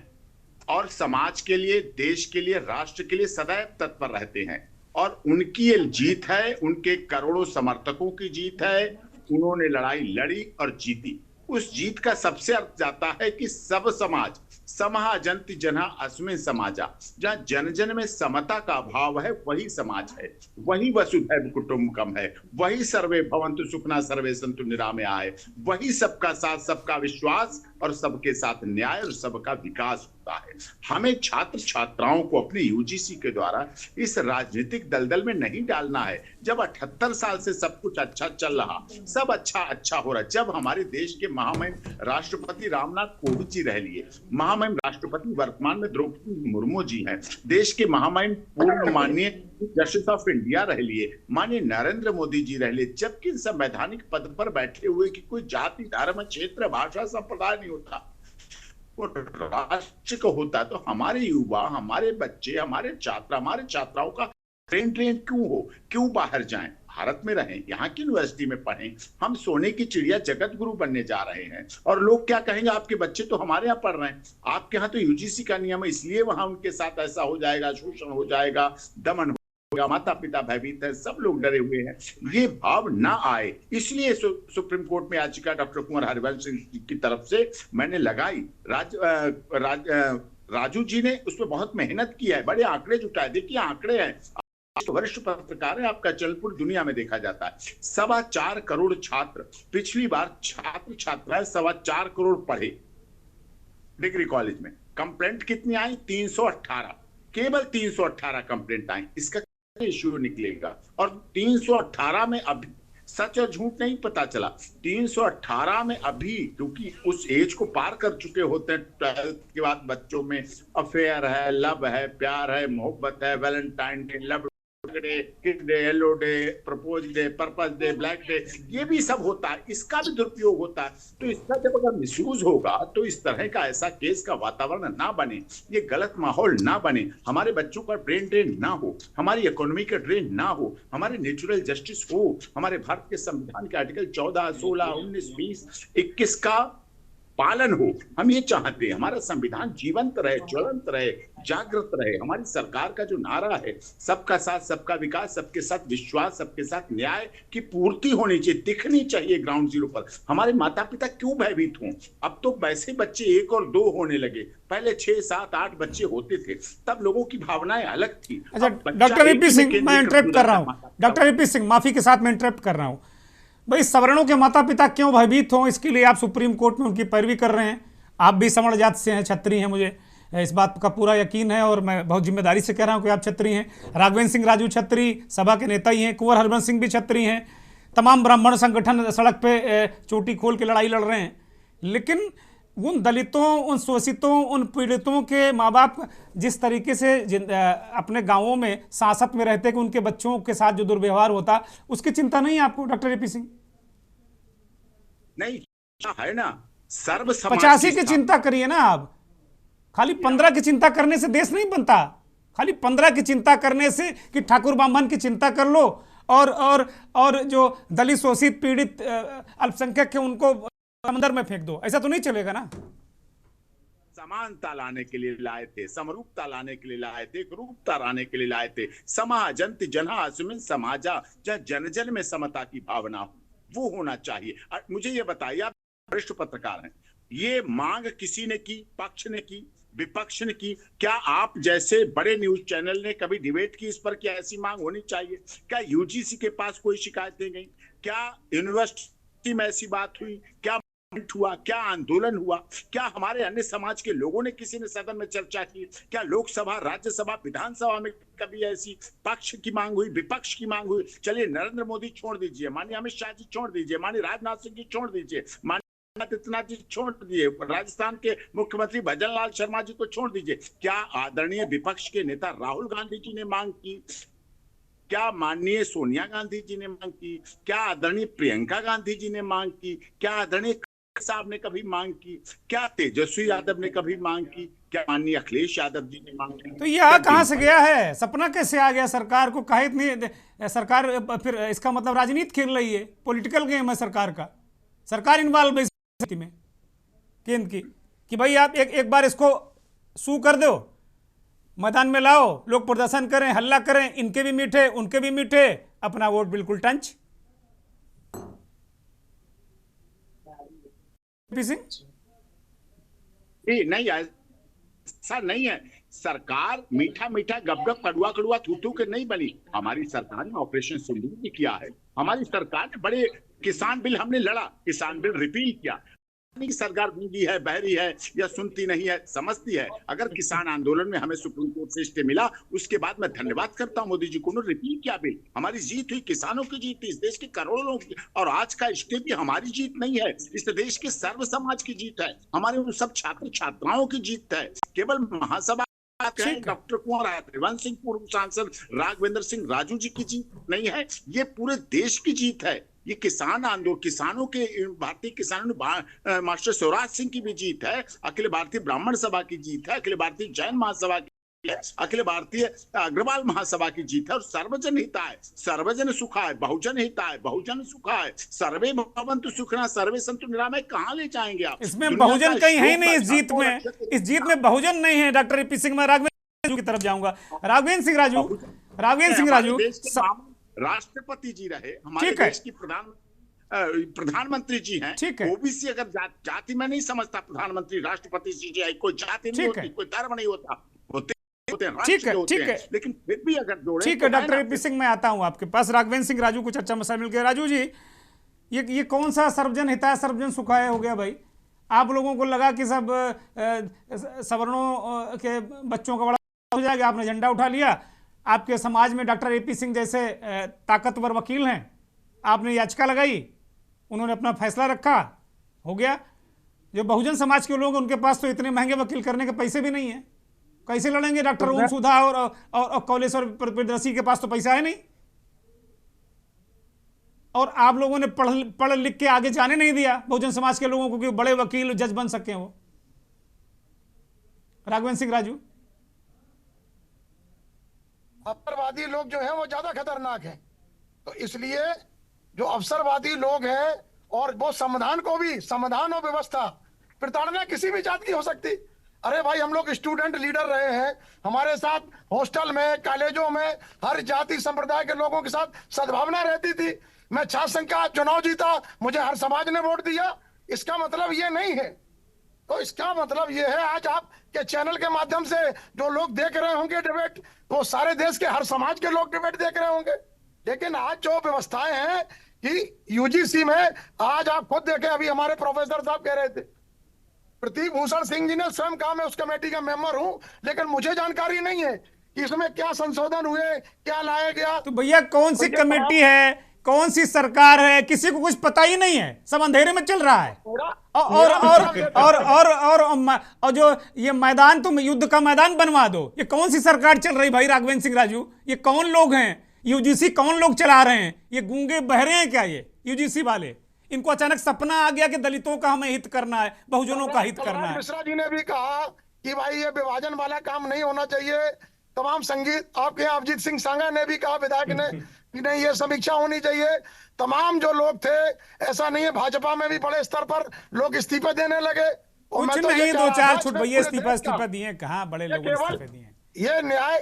और समाज के लिए, देश के लिए, राष्ट्र के लिए सदैव तत्पर रहते हैं। और उनकी ये जीत है, उनके करोड़ों समर्थकों की जीत है। उन्होंने लड़ाई लड़ी और जीती। उस जीत का सबसे अर्थ जाता है कि सब समाज समहा जंति जना अस्मिन् समाजा, जहाँ जन जन में समता का भाव है वही समाज है, वही वसुधैव कुटुंबकम है, वही सर्वे भवन्तु सुखिनः सर्वे सन्तु निरामयाः है, वही सबका साथ, सबका विश्वास और सबके साथ न्याय और सबका विकास होता है। हमें छात्र छात्राओं को अपने यूजीसी के द्वारा इस राजनीतिक दलदल में नहीं डालना है। जब 78 साल से सब कुछ अच्छा चल रहा, सब अच्छा हो रहा, जब हमारे देश के महामहिम राष्ट्रपति रामनाथ कोविंद जी रह लिए, महामहिम राष्ट्रपति वर्तमान में द्रौपदी मुर्मू जी हैं, देश के महामहिम पूर्व माननीय जस्टिस ऑफ इंडिया रह लिए, माननीय नरेंद्र मोदी जी रह लिए, जबकि संवैधानिक पद पर बैठे हुए कि कोई जाति, धर्म, क्षेत्र, भाषा, संप्रदाय नहीं होता, वो राष्ट्र का होता। तो हमारे युवा, हमारे बच्चे, हमारे छात्र, हमारे छात्राओं का ट्रेन क्यों हो, क्यों बाहर जाएं, भारत में रहें, यहाँ की यूनिवर्सिटी में पढ़ें। हम सोने की चिड़िया जगत गुरु बनने जा रहे हैं। और लोग क्या कहेंगे, आपके बच्चे तो हमारे यहाँ पढ़ रहे हैं, आपके यहाँ तो यूजीसी का नियम है, इसलिए वहां उनके साथ ऐसा हो जाएगा, शोषण हो जाएगा, दमन होगा, माता पिता भयभीत है, सब लोग डरे हुए हैं। ये भाव ना आए, इसलिए सुप्रीम कोर्ट में याचिका डॉक्टर कुंवर हरिवंश सिंह की तरफ से मैंने लगाई। राजू जी ने उसमें बहुत मेहनत की है, बड़े आंकड़े जुटाए। देखिए आंकड़े हैं, वरिष्ठ पत्रकार है, आपका चल पूरी दुनिया में देखा जाता है। 4.25 करोड़ छात्र, पिछली बार छात्र छात्राएं 4.25 करोड़ पढ़े डिग्री कॉलेज में। कंप्लेंट कितनी आई? 318, केवल 318 कंप्लेंट आई। इसका इश्यू निकलेगा। और 318 में अभी सच और झूठ नहीं पता चला, 318 में अभी, क्योंकि उस एज को पार कर चुके होते हैं, 12th के बाद बच्चों में अफेयर है, लव है, प्यार है, मोहब्बत है, वैलेंटाइन डे, लव डे, किस day, yellow day, propose day, purpose day, black day, ये भी सब होता है। इसका भी दुरुपयोग होता है। तो इसका जब अगर मिसयूज होगा तो इस तरह का ऐसा केस का वातावरण ना बने, ये गलत माहौल ना बने, हमारे बच्चों का ब्रेन ड्रेन ना हो, हमारी इकोनॉमी का ड्रेन ना हो, हमारे नेचुरल जस्टिस हो, हमारे भारत के संविधान के आर्टिकल 14, 16, 19, 20, 21 का पालन हो। हम ये चाहते हैं हमारा संविधान जीवंत रहे, ज्वलंत रहे, जागृत रहे। हमारी सरकार का जो नारा है, सबका साथ, सबका विकास, सबके साथ विश्वास, सबके साथ न्याय की पूर्ति होनी चाहिए, दिखनी चाहिए ग्राउंड जीरो पर। हमारे माता पिता क्यों भयभीत हों? अब तो वैसे बच्चे 1 और 2 होने लगे, पहले 6, 7, 8 बच्चे होते थे, तब लोगों की भावनाएं अलग थी। अच्छा, डॉक्टर एपी सिंह, मैं इंटरप्ट कर रहा हूँ। डॉक्टर एपी सिंह, माफी के साथ मैं इंटरप्ट कर रहा हूँ। भाई, सवर्णों के माता पिता क्यों भयभीत हों, इसके लिए आप सुप्रीम कोर्ट में उनकी पैरवी कर रहे हैं। आप भी सवर्ण जात से हैं, क्षत्रिय हैं, मुझे इस बात का पूरा यकीन है और मैं बहुत जिम्मेदारी से कह रहा हूं कि आप क्षत्रिय हैं। राघवेंद्र सिंह राजू क्षत्रिय सभा के नेता ही हैं, कुंवर हरिवंश सिंह भी क्षत्रिय हैं, तमाम ब्राह्मण संगठन सड़क पे चोटी खोल के लड़ाई लड़ रहे हैं। लेकिन उन दलितों, उन शोषितों, उन पीड़ितों के माँ बाप जिस तरीके से अपने गांवों में सांसत में रहते कि उनके बच्चों के साथ जो दुर्व्यवहार होता, उसकी चिंता नहीं है आपको डॉक्टर एपी सिंह? नहीं है ना, सर्व समाज 85 की चिंता करिए ना आप। खाली 15 की चिंता करने से देश नहीं बनता। खाली 15 की चिंता करने से कि ठाकुर ब्राह्मण की चिंता कर लो और जो दलित शोषित पीड़ित अल्पसंख्यक है उनको समंदर में फेंक दो, ऐसा तो नहीं चलेगा ना। समानता लाने के लिए लाए थे, समरूपता लाने के लिए लाए थे, एकरूपता लाने के लिए लाए थे। समाह जंति जना अस्मिन् समाजा, जहाँ जन जन में समता की भावना हो, वो होना चाहिए। मुझे ये बताइए, आप वरिष्ठ पत्रकार हैं, ये मांग किसी ने की? पक्ष ने की, विपक्ष ने की? क्या आप जैसे बड़े न्यूज चैनल ने कभी डिबेट की इस पर? क्या ऐसी मांग होनी चाहिए? क्या यूजीसी के पास कोई शिकायतें गई? क्या यूनिवर्सिटी में ऐसी बात हुई? क्या हुआ? क्या आंदोलन हुआ? क्या हमारे अन्य समाज के लोगों ने, किसी ने सदन में चर्चा की? क्या लोकसभा, राज्यसभा, विधानसभा में कभी ऐसी पक्ष की मांग हुई, विपक्ष की मांग हुई? चलिए, नरेंद्र मोदी छोड़ दीजिए, माननीय अमित शाह जी छोड़ दीजिए, माननीय राजनाथ सिंह जी छोड़ दीजिए, माननीय आदित्यनाथ जी छोड़ दीजिए, राजस्थान के मुख्यमंत्री भजन लाल शर्मा जी को छोड़ दीजिए, क्या आदरणीय विपक्ष के नेता राहुल गांधी जी ने मांग की? क्या माननीय सोनिया गांधी जी ने मांग की? क्या आदरणीय प्रियंका गांधी जी ने मांग की? क्या आदरणीय साहब ने कभी मांग की? क्या तेजस्वी यादव ने कभी मांग की? क्या माननीय अखिलेश यादव जी ने मांग की? तो यह कहां से गया है? सपना कैसे आ गया सरकार को? काहे इतनी सरकार फिर इसका मतलब राजनीति खेल रही है, पॉलिटिकल गेम है सरकार का। सरकार इन्वॉल्व है इस स्थिति में केंद्र की कि भाई आप एक बार इसको सू कर दो, मैदान में लाओ, लोग प्रदर्शन करें, हल्ला करें, इनके भी मीठे उनके भी मीठे, अपना वोट बिल्कुल टंच। नहीं ऐसा नहीं है। सरकार मीठा मीठा गपगप कड़वा कड़वा थू थू के नहीं बनी। हमारी सरकार ने ऑपरेशन सिंदूर भी किया है। हमारी सरकार ने बड़े किसान बिल हमने लड़ा, किसान बिल रिपील किया। सरकार गूंगी है, बहरी है या सुनती नहीं है, समझती है। अगर किसान आंदोलन में हमें सुप्रीम कोर्ट से स्टे मिला, उसके बाद मैं धन्यवाद करता हूं मोदी जी को, उन्होंने रिपील किया बिल। हमारी जीत हुई, किसानों की जीत थी, इस देश के करोड़ों लोग की। और आज का स्टे भी हमारी जीत नहीं है, इस देश के सर्व समाज की जीत है, हमारे उन सब छात्र छात्राओं की जीत है। केवल महासभा डॉक्टर कुंवर हरिवंश सिंह, पूर्व सांसद राघवेंद्र सिंह राजू जी की जीत नहीं है, ये पूरे देश की जीत है। ये किसान आंदोलन, किसानों के, भारतीय किसानों, मास्टर शिवराज सिंह की भी जीत है, अखिल भारतीय ब्राह्मण सभा की जीत है, अखिल भारतीय जैन महासभा की, अखिल भारतीय अग्रवाल महासभा की जीत है। और सर्वजन हिताय, सर्वजन सुखाय, बहुजन हिताय, बहुजन सुखाय, सर्वे भवन्तु सुखिनः सर्वे सन्तु निरामय। कहाँ ले जाएंगे आप? इसमें बहुजन कहीं है ही नहीं। इस जीत में बहुजन नहीं है। Doctor AP. सिंह, मैं राघवेंद्र राजू की तरफ जाऊंगा। राघवेंद्र सिंह राजू राष्ट्रपति जी रहे, हमारे देश की प्रधानमंत्री जी हैं। ओबीसी अगर जाति में नहीं समझता प्रधानमंत्री राष्ट्रपति जी है, कोई जाति नहीं होती, कोई धर्म नहीं होता, होते हैं, लेकिन फिर भी अगर जोड़े। ठीक है डॉक्टर ए.पी. सिंह, मैं आता हूं आपके पास। राघवेंद्र सिंह राजू को चर्चा में शामिल किया। राजू जी, ये कौन सा सर्वजन हिताय सर्वजन सुखाय हो गया भाई? आप लोगों को लगा कि सब सवर्णों के बच्चों का बड़ा हो जाएगा, आपने झंडा उठा लिया। आपके समाज में डॉक्टर ए.पी. सिंह जैसे ताकतवर वकील हैं, आपने याचिका लगाई, उन्होंने अपना फैसला रखा, हो गया। जो बहुजन समाज के लोग हैं, उनके पास तो इतने महंगे वकील करने के पैसे भी नहीं है, कैसे लड़ेंगे? डॉक्टर ओम सुधा और कौलेश्वर प्रियदर्शी के पास तो पैसा है नहीं। और आप लोगों ने पढ़ लिख के आगे जाने नहीं दिया बहुजन समाज के लोगों को कि बड़े वकील जज बन सके वो। राघवेंद्र सिंह राजू, अवसरवादी लोग जो हैं वो ज्यादा खतरनाक हैं, तो इसलिए जो अवसरवादी लोग हैं, और वो संविधान को भी, संविधान और व्यवस्था प्रताड़ना किसी भी जाति की हो सकती। अरे भाई, हम लोग स्टूडेंट लीडर रहे हैं, हमारे साथ हॉस्टल में, कॉलेजों में हर जाति संप्रदाय के लोगों के साथ सद्भावना रहती थी। मैं छात्र संघ का चुनाव जीता, मुझे हर समाज ने वोट दिया। इसका मतलब ये नहीं है। तो इसका मतलब ये है, आज आप के चैनल के माध्यम से जो लोग देख रहे होंगे डिबेट, वो सारे देश के हर समाज के लोग डिबेट देख रहे होंगे। लेकिन आज जो व्यवस्थाएं हैं कि यूजीसी में, आज आप खुद देखें, अभी हमारे प्रोफेसर साहब कह रहे थे, प्रतीक भूषण सिंह जी ने स्वयं कहा मैं उस कमेटी का मेंबर हूं, लेकिन मुझे जानकारी नहीं है कि इसमें क्या संशोधन हुए, क्या लाया गया। तो भैया कौन सी कमेटी है, कौन सी सरकार है, किसी को कुछ पता ही नहीं है, सब अंधेरे में चल रहा है। और जो ये मैदान, तुम युद्ध का मैदान बनवा दो, ये कौन सी सरकार चल रही भाई? राघवेंद्र सिंह राजू, ये कौन लोग हैं? यूजीसी कौन लोग चला रहे हैं? ये गूंगे बहरे हैं क्या ये यूजीसी वाले? इनको अचानक सपना आ गया कि दलितों का हमें हित करना है, बहुजनों का हित करना है। मिश्रा जी ने भी कहा कि भाई ये विभाजन वाला काम नहीं होना चाहिए। तमाम संगीत आपके अभिजीत सिंह सांगा ने भी कहा, विधायक ने, कि नहीं ये समीक्षा होनी चाहिए। तमाम जो लोग थे, ऐसा नहीं है, भाजपा में भी बड़े स्तर पर लोग इस्तीफे देने लगे। कुछ नहीं, दो चार छुट भैया इस्तीफा दिए, कहाँ बड़े लोगों ने इस्तीफे दिए। ये न्याय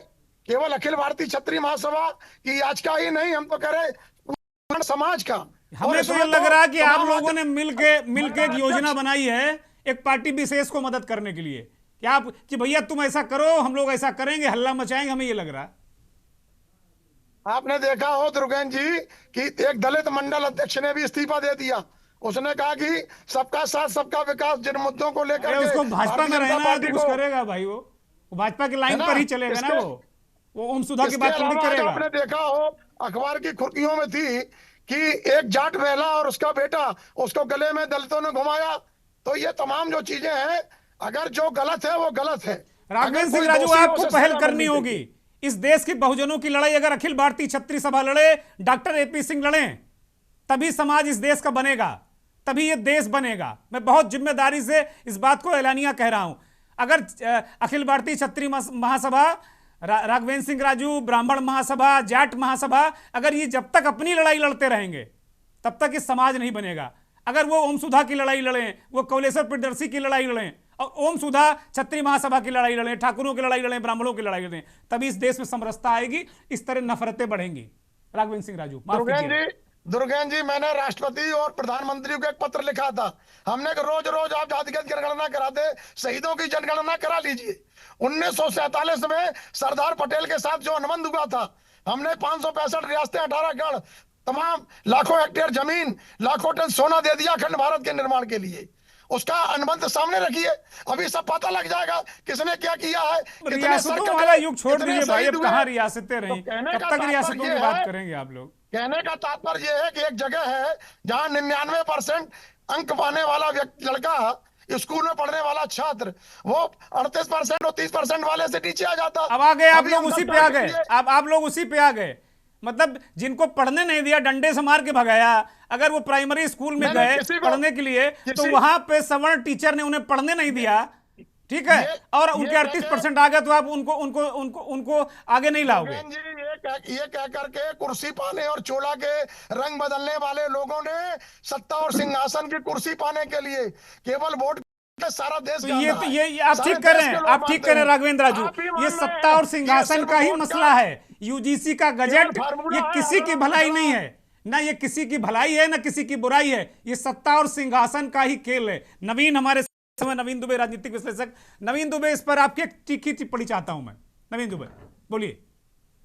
केवल अखिल भारतीय क्षत्रिय महासभा की याचिका ही नहीं, हम तो कह रहे समाज का। हमें तो ये लग रहा है कि आप लोगों ने मिलके एक योजना बनाई है एक पार्टी विशेष को मदद करने के लिए, कि आप, कि भैया तुम ऐसा करो, हम लोग ऐसा करेंगे, हल्ला मचाएंगे, हमें ये लग रहा है। आपने देखा हो दुर्गेन जी कि एक दलित मंडल अध्यक्ष ने भी इस्तीफा दे दिया। उसने कहा कि सबका साथ सबका विकास, जिन मुद्दों को लेकर उसको भाजपा में रहना तो कुछ करेगा भाई, वो भाजपा की लाइन पर ही चलेगा ना, वो ओम सुधा की बात नहीं करेगा। आपने देखा हो अखबार की खुर्कियों में थी कि एक जाट बहला और उसका बेटा, उसको गले में दलितों ने घुमाया। तो ये तमाम जो चीजें हैं, अगर जो गलत है वो गलत है। राघवेंद्र सिंह राजू, आपको पहल करनी होगी। इस देश की बहुजनों की लड़ाई अगर अखिल भारतीय क्षत्रिय सभा लड़े, डॉक्टर ए.पी. सिंह लड़े, तभी समाज इस देश का बनेगा। तभी ये देश बनेगा। मैं बहुत जिम्मेदारी से इस बात को एलानिया कह रहा हूं। अगर अखिल भारतीय क्षत्रिय महासभा, राघवेंद्र सिंह राजू, ब्राह्मण महासभा, जाट महासभा, अगर ये जब तक अपनी लड़ाई लड़ते रहेंगे तब तक ये समाज नहीं बनेगा। अगर वो ओम सुधा की लड़ाई लड़ें, वो कौलेश्वर प्रियदर्शी की लड़ाई लड़ें, और ओम सुधा क्षत्रिय महासभा की लड़ाई लड़ें, ठाकुरों की लड़ाई लड़ें, ब्राह्मणों की लड़ाई लड़ें, तभी इस देश में समरसता आएगी। इस तरह नफरतें बढ़ेंगी। राघवेंद्र सिंह राजू, माफ कीजिए। दुर्गेन जी, मैंने राष्ट्रपति और प्रधानमंत्री को एक पत्र लिखा था। हमने रोज रोज आप जातिगत जनगणना कराते, शहीदों की जनगणना करा लीजिए। 1947 में सरदार पटेल के साथ जो अनुबंध हुआ था, हमने 565 रियासतें, 18 गढ़, तमाम लाखों हेक्टेयर जमीन, लाखों टन सोना दे दिया अखंड भारत के निर्माण के लिए। उसका अनुबंध सामने रखिए, अभी सब पता लग जाएगा किसने क्या किया है। रियासतों वाला युग छोड़ दीजिए भाई, अब कहाँ रियासतें रही, कब तक रियासतों की बात करेंगे आप लोग। कहने का तात्पर्य यह है कि एक जगह है जहां 99% अंक पाने वाला लड़का, स्कूल में पढ़ने वाला छात्र, वो 38% और 30% वाले से नीचे आ जाता। अब आ गए आप लोग उसी पे आ गए, अब आप लोग उसी पे आ गए। मतलब जिनको पढ़ने नहीं दिया, डंडे से मार के भगाया। अगर वो प्राइमरी स्कूल में गए पढ़ने के लिए, तो वहां पे सवर्ण टीचर ने उन्हें पढ़ने नहीं दिया, ठीक है, और उनके 38% आ गए, तो आप उनको उनको उनको उनको आगे नहीं लाओगे। ये कह करके कुर्सी पाने और चोला के रंग बदलने वाले लोगों ने सत्ता और सिंहासन की कुर्सी पाने के लिए केवल वोट सारा देश, तो ये आप ठीक कर रहे हैं, आप ठीक कर रहे हैं राघवेंद्र राजू। ये सत्ता और सिंहासन का ही मसला है। यूजीसी का गजट ये किसी की भलाई नहीं है, ना ये किसी की भलाई है ना किसी की बुराई है, ये सत्ता और सिंहासन का ही खेल है। नवीन हमारे समय, नवीन दुबे राजनीतिक विश्लेषक। नवीन दुबे, इस पर आपकी तीखी टिप्पणी चाहता हूं मैं। नवीन दुबे बोलिए।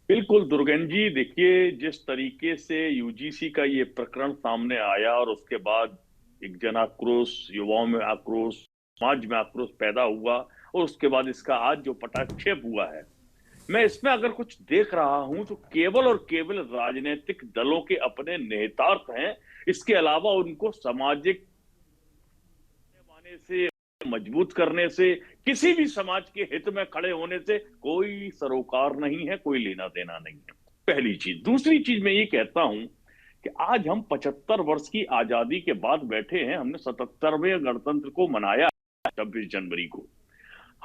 बिल्कुल दुर्गेन जी, देखिए जिस तरीके से यूजीसी का ये प्रकरण सामने आया और उसके बाद एक जन आक्रोश, युवाओं में आक्रोश, समाज में आक्रोश पैदा हुआ, और उसके बाद इसका आज जो पटाक्षेप हुआ है, मैं इसमें अगर कुछ देख रहा हूं तो केवल और केवल राजनीतिक दलों के अपने निहितार्थ हैं। इसके अलावा उनको सामाजिक से मजबूत करने से, किसी भी समाज के हित में खड़े होने से कोई सरोकार नहीं है, कोई लेना देना नहीं है। पहली चीज। दूसरी चीज मैं ये कहता हूं कि आज हम 75 वर्ष की आजादी के बाद बैठे हैं। हमने 77वें गणतंत्र को मनाया 26 जनवरी को।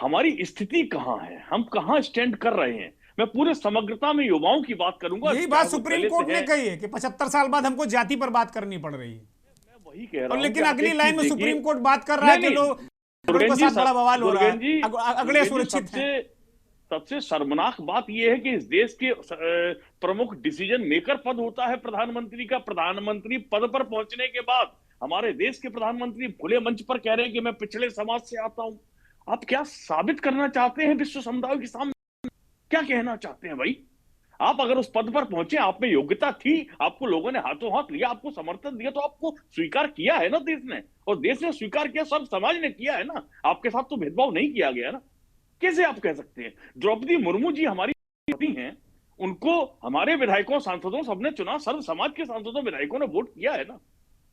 हमारी स्थिति कहां है, हम कहां स्टैंड कर रहे हैं? मैं पूरे समग्रता में युवाओं की बात करूंगा। यही बात सुप्रीम कोर्ट ने कही है कि 75 साल बाद हमको जाति पर बात करनी पड़ रही है। मैं वही कह रहा हूं, लेकिन अगली लाइन में सुप्रीम कोर्ट बात कर रहा है कि लोग बड़ा बवाल हो रहा है, अगले सुरक्षित हैं। सबसे शर्मनाक बात यह है कि इस देश के प्रमुख डिसीजन मेकर पद होता है प्रधानमंत्री का। प्रधानमंत्री पद पर पहुंचने के बाद हमारे देश के प्रधानमंत्री खुले मंच पर कह रहे हैं कि मैं पिछड़े समाज से आता हूं। आप क्या साबित करना चाहते हैं विश्व समुदाय के सामने? क्या कहना चाहते हैं भाई? आप अगर उस पद पर पहुंचे, आप में योग्यता थी, आपको लोगों ने हाथों हाथ लिया, आपको समर्थन दिया, तो आपको स्वीकार किया है ना देश ने, और देश ने स्वीकार किया, सब समाज ने किया है ना। आपके साथ तो भेदभाव नहीं किया गया ना। कैसे आप कह सकते हैं? द्रौपदी मुर्मू जी हमारी हैं, उनको हमारे विधायकों, सांसदों सबने चुना, सर्व समाज के सांसदों, विधायकों ने वोट किया है ना,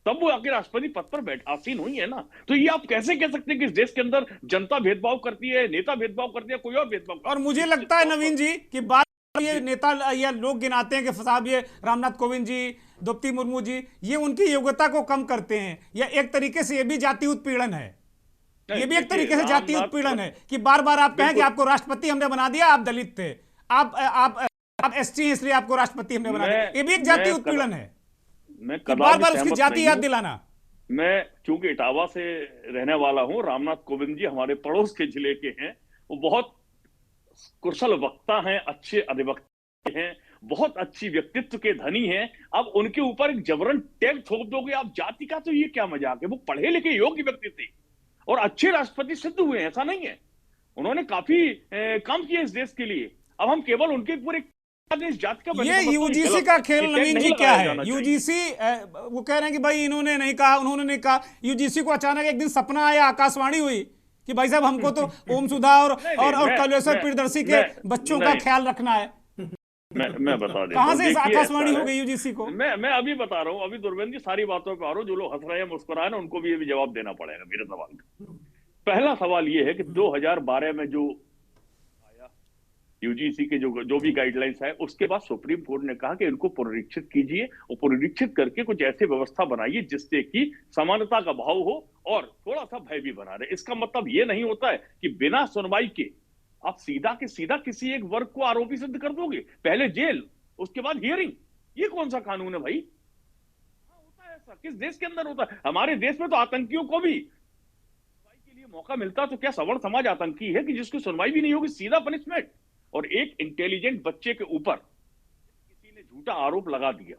तब वो आखिर राष्ट्रपति पद पर आसीन हुई है ना। तो ये आप कैसे कह सकते हैं कि इस देश के अंदर जनता भेदभाव करती है, नेता भेदभाव करती है, कोई और भेदभाव करती है? और मुझे लगता है नवीन जी कि बात ये नेता या लोग गिनाते हैं कि साहब ये रामनाथ कोविंद जी, द्रौपदी मुर्मू जी, ये उनकी योग्यता को कम करते हैं, या एक तरीके से ये भी जाति उत्पीड़न है। ये भी एक तरीके से जाति उत्पीड़न है कि बार बार आप कहें कि आपको राष्ट्रपति हमने बना दिया, आप दलित थे, आप एसटी हैं इसलिए आपको राष्ट्रपति हमने बना दिया। ये भी एक जाति उत्पीड़न है। मैं बार बार उसकी जाति याद दिलाना। मैं चूंकि इटावा से रहने वाला हूं, रामनाथ कोविंद जी हमारे पड़ोस के जिले के हैं। वो बहुत कुशल वक्ता हैं, अच्छे अधिवक्ता हैं, बहुत अच्छी व्यक्तित्व के धनी हैं। अब उनके ऊपर एक जबरन टैग थोप दोगे आप जाति का, तो ये क्या मजाक है? वो पढ़े लिखे योग्य व्यक्ति थे और अच्छे राष्ट्रपति सिद्ध हुए, ऐसा नहीं है। उन्होंने काफी काम किया इस देश के लिए। अब हम केवल उनके पूरे ये यूजीसी का खेल नवीन जी क्या है? यूजीसी वो कह रहे हैं कि भाई इन्होंने नहीं कहा, उन्होंने नहीं कहा। यूजीसी को अचानक एक दिन सपना आया, आकाशवाणी हुई कि भाई साहब हमको तो ओम सुधा और कौलेश्वर प्रियदर्शी के बच्चों का ख्याल रखना है। मैं बता देता कहां से आकाशवाणी हो गई यूजीसी को? मैं अभी बता रहा हूं। अभी दुर्गेन जी सारी बातों पे आ रहा हूं। जो लोग हंस रहे हैं, मुस्कुरा रहे हैं, उनको भी ये जवाब देना पड़ेगा मेरे सवाल का। पहला सवाल ये है कि 2012 में जो आया यूजीसी के जो भी गाइडलाइंस है, उसके बाद सुप्रीम कोर्ट ने कहा कि इनको पुनरीक्षित कीजिए और पुनरीक्षित करके कुछ ऐसे व्यवस्था बनाइए जिससे कि समानता का भाव हो और थोड़ा सा भय भी बना रहे। इसका मतलब ये नहीं होता है कि बिना सुनवाई के आप सीधा के सीधा किसी एक वर्ग को आरोपी सिद्ध कर दोगे, पहले जेल उसके बाद हियरिंग। ये कौन सा कानून है भाई? होता है ऐसा? किस देश के अंदर होता है? हमारे देश में तो आतंकियों को भी सुनवाई के लिए मौका मिलता, तो क्या सवर्ण समाज आतंकी है कि जिसकी सुनवाई भी नहीं होगी, सीधा पनिशमेंट? और एक इंटेलिजेंट बच्चे के ऊपर किसी ने झूठा आरोप लगा दिया,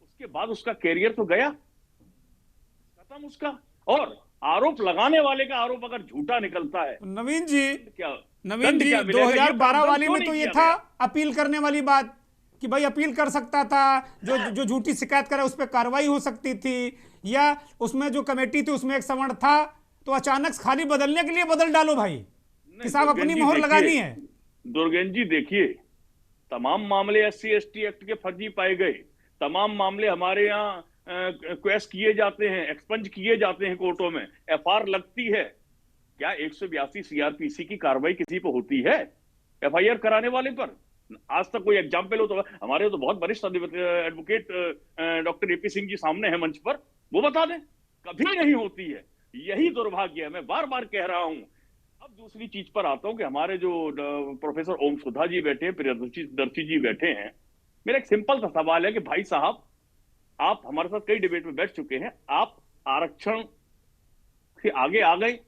उसके बाद उसका कैरियर तो गया, खत्म उसका। और आरोप लगाने वाले का आरोप अगर झूठा निकलता है, नवीन जी, क्या नवीन जी 2012 वाली में तो ये था अपील करने वाली बात कि भाई अपील कर सकता था, जो झूठी शिकायत करे उस पर कार्रवाई हो सकती थी, या उसमें जो कमेटी थी उसमें एक सवर्ण था तो अचानक खाली बदलने के लिए बदल डालो भाई कि साहब अपनी मोहर लगानी है। दुर्गेन जी देखिए, तमाम मामले SC ST एक्ट के फर्जी पाए गए, तमाम मामले हमारे यहाँ क्वेश किए जाते हैं, एक्सपंज किए जाते हैं कोर्टों में, FR लगती है। क्या 182 CRPC की कार्रवाई किसी पर होती है FIR कराने वाले पर? आज तक कोई एग्जाम्पल हो तो हमारे तो बहुत वरिष्ठ advocate doctor AP Singh ji सामने है मंच पर, वो बता दें। कभी नहीं होती है, यही दुर्भाग्य है, मैं बार बार कह रहा हूं। अब दूसरी चीज पर आता हूं कि हमारे जो प्रोफेसर ओम सुधा जी बैठे हैं, प्रियदर्शी जी बैठे हैं, मेरा एक सिंपल सा सवाल है कि भाई साहब, आप हमारे साथ कई डिबेट में बैठ चुके हैं, आप आरक्षण से आगे आ गए,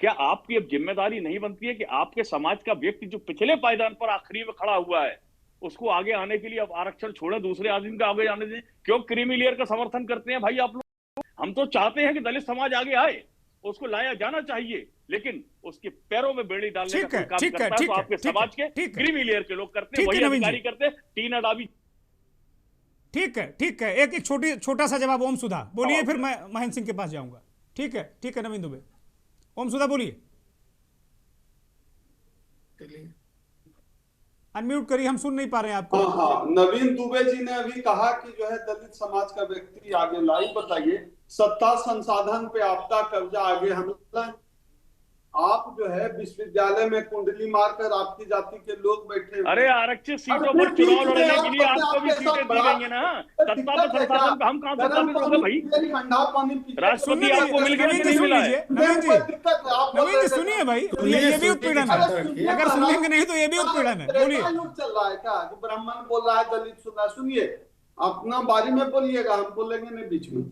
क्या आपकी अब जिम्मेदारी नहीं बनती है कि आपके समाज का व्यक्ति जो पिछले पायदान पर आखिरी में खड़ा हुआ है, उसको आगे आने के लिए अब आरक्षण छोड़े, दूसरे आदमी का आगे आने दें? क्यों क्रीमी लेयर का समर्थन करते हैं भाई आप लोग? हम तो चाहते हैं कि दलित समाज आगे आए, उसको लाया जाना चाहिए, लेकिन उसके पैरों में बेड़ी डालने का काम करता है तो आपके समाज के क्रीमी लेयर के लोग करते हैं, वही अधिकारी करते हैं, टीना डाबी। ठीक है, एक छोटा सा जवाब ओम सुधा बोलिए, फिर मैं महेंद्र सिंह के पास जाऊंगा। ठीक है नवीन दुबे, ओम सुधा बोलिए, अनम्यूट करिए, हम सुन नहीं पा रहे हैं आपको। हाँ, नवीन दुबे जी ने अभी कहा कि जो है दलित समाज का व्यक्ति आगे लाई। बताइए, सत्ता संसाधन पे आपका कब्जा आगे हमला। आप जो है विश्वविद्यालय में कुंडली मारकर आपकी जाति के लोग बैठे। अरे आरक्षित सीटों पर चुनाव लड़ने के लिए आपको भी सीटें दी गई है ना, सत्ता पर संसाधन पे हम कहां से साबित होंगे भाई? राष्ट्रपति आपको मिल गया नहीं मिला है? नवीन जी सुनिए भाई, ये भी उत्पीड़न है, अगर सुनेंगे नहीं तो ये भी उत्पीड़न है। बोलिए, चल रहा है क्या कि ब्राह्मण बोल रहा है, दलित सुन रहा है? सुनिए, अपना बारी में बोलिएगा, हम बोलेंगे नहीं बीच में।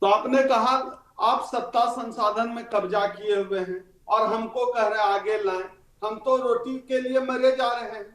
तो आपने कहा आप सत्ता संसाधन में कब्जा किए हुए हैं और हमको कह रहे आगे लाएं। हम तो रोटी के लिए मरे जा रहे हैं।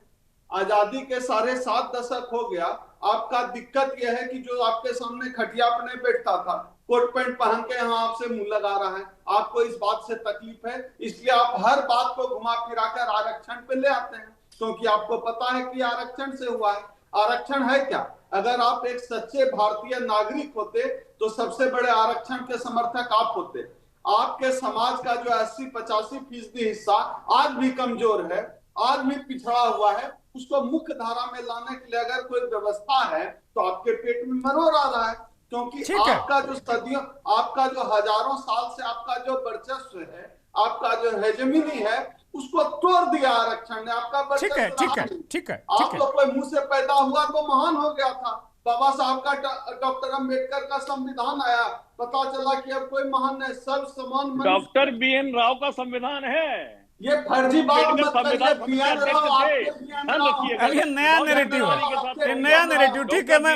आजादी के 7.5 दशक हो गया। आपका दिक्कत यह है कि जो आपके सामने खटिया पर नहीं बैठता था, कोट पैंट पहन के यहाँ आपसे मुंह लगा रहा है, आपको इस बात से तकलीफ है, इसलिए आप हर बात को घुमा फिरा कर आरक्षण पे ले आते हैं, क्योंकि आपको पता है कि आरक्षण से हुआ है। आरक्षण है क्या? अगर आप एक सच्चे भारतीय नागरिक होते तो सबसे बड़े आरक्षण के समर्थक आप होते। आपके समाज का जो 80-85% हिस्सा आज भी कमजोर है, आज भी पिछड़ा हुआ है, उसको मुख्य धारा में लाने के लिए अगर कोई व्यवस्था है तो आपके पेट में मरोड़ आ रहा है, क्योंकि आपका जो सदियों, आपका जो हजारों साल से आपका जो वर्चस्व है, आपका जो हेजेमनी है, उसको तोड़ दिया आरक्षण ने। आपका वर्चस्व ठीक है। आप तो कोई मुंह से पैदा हुआ तो महान हो गया था। बाबा साहब का डॉक्टर अंबेडकर का संविधान आया, पता चला कि अब कोई महान नहीं, सब समान। डॉक्टर BN राव का संविधान है, ये फर्जी बात मत करिए। अभी नया नैरेटिव ठीक है। मैं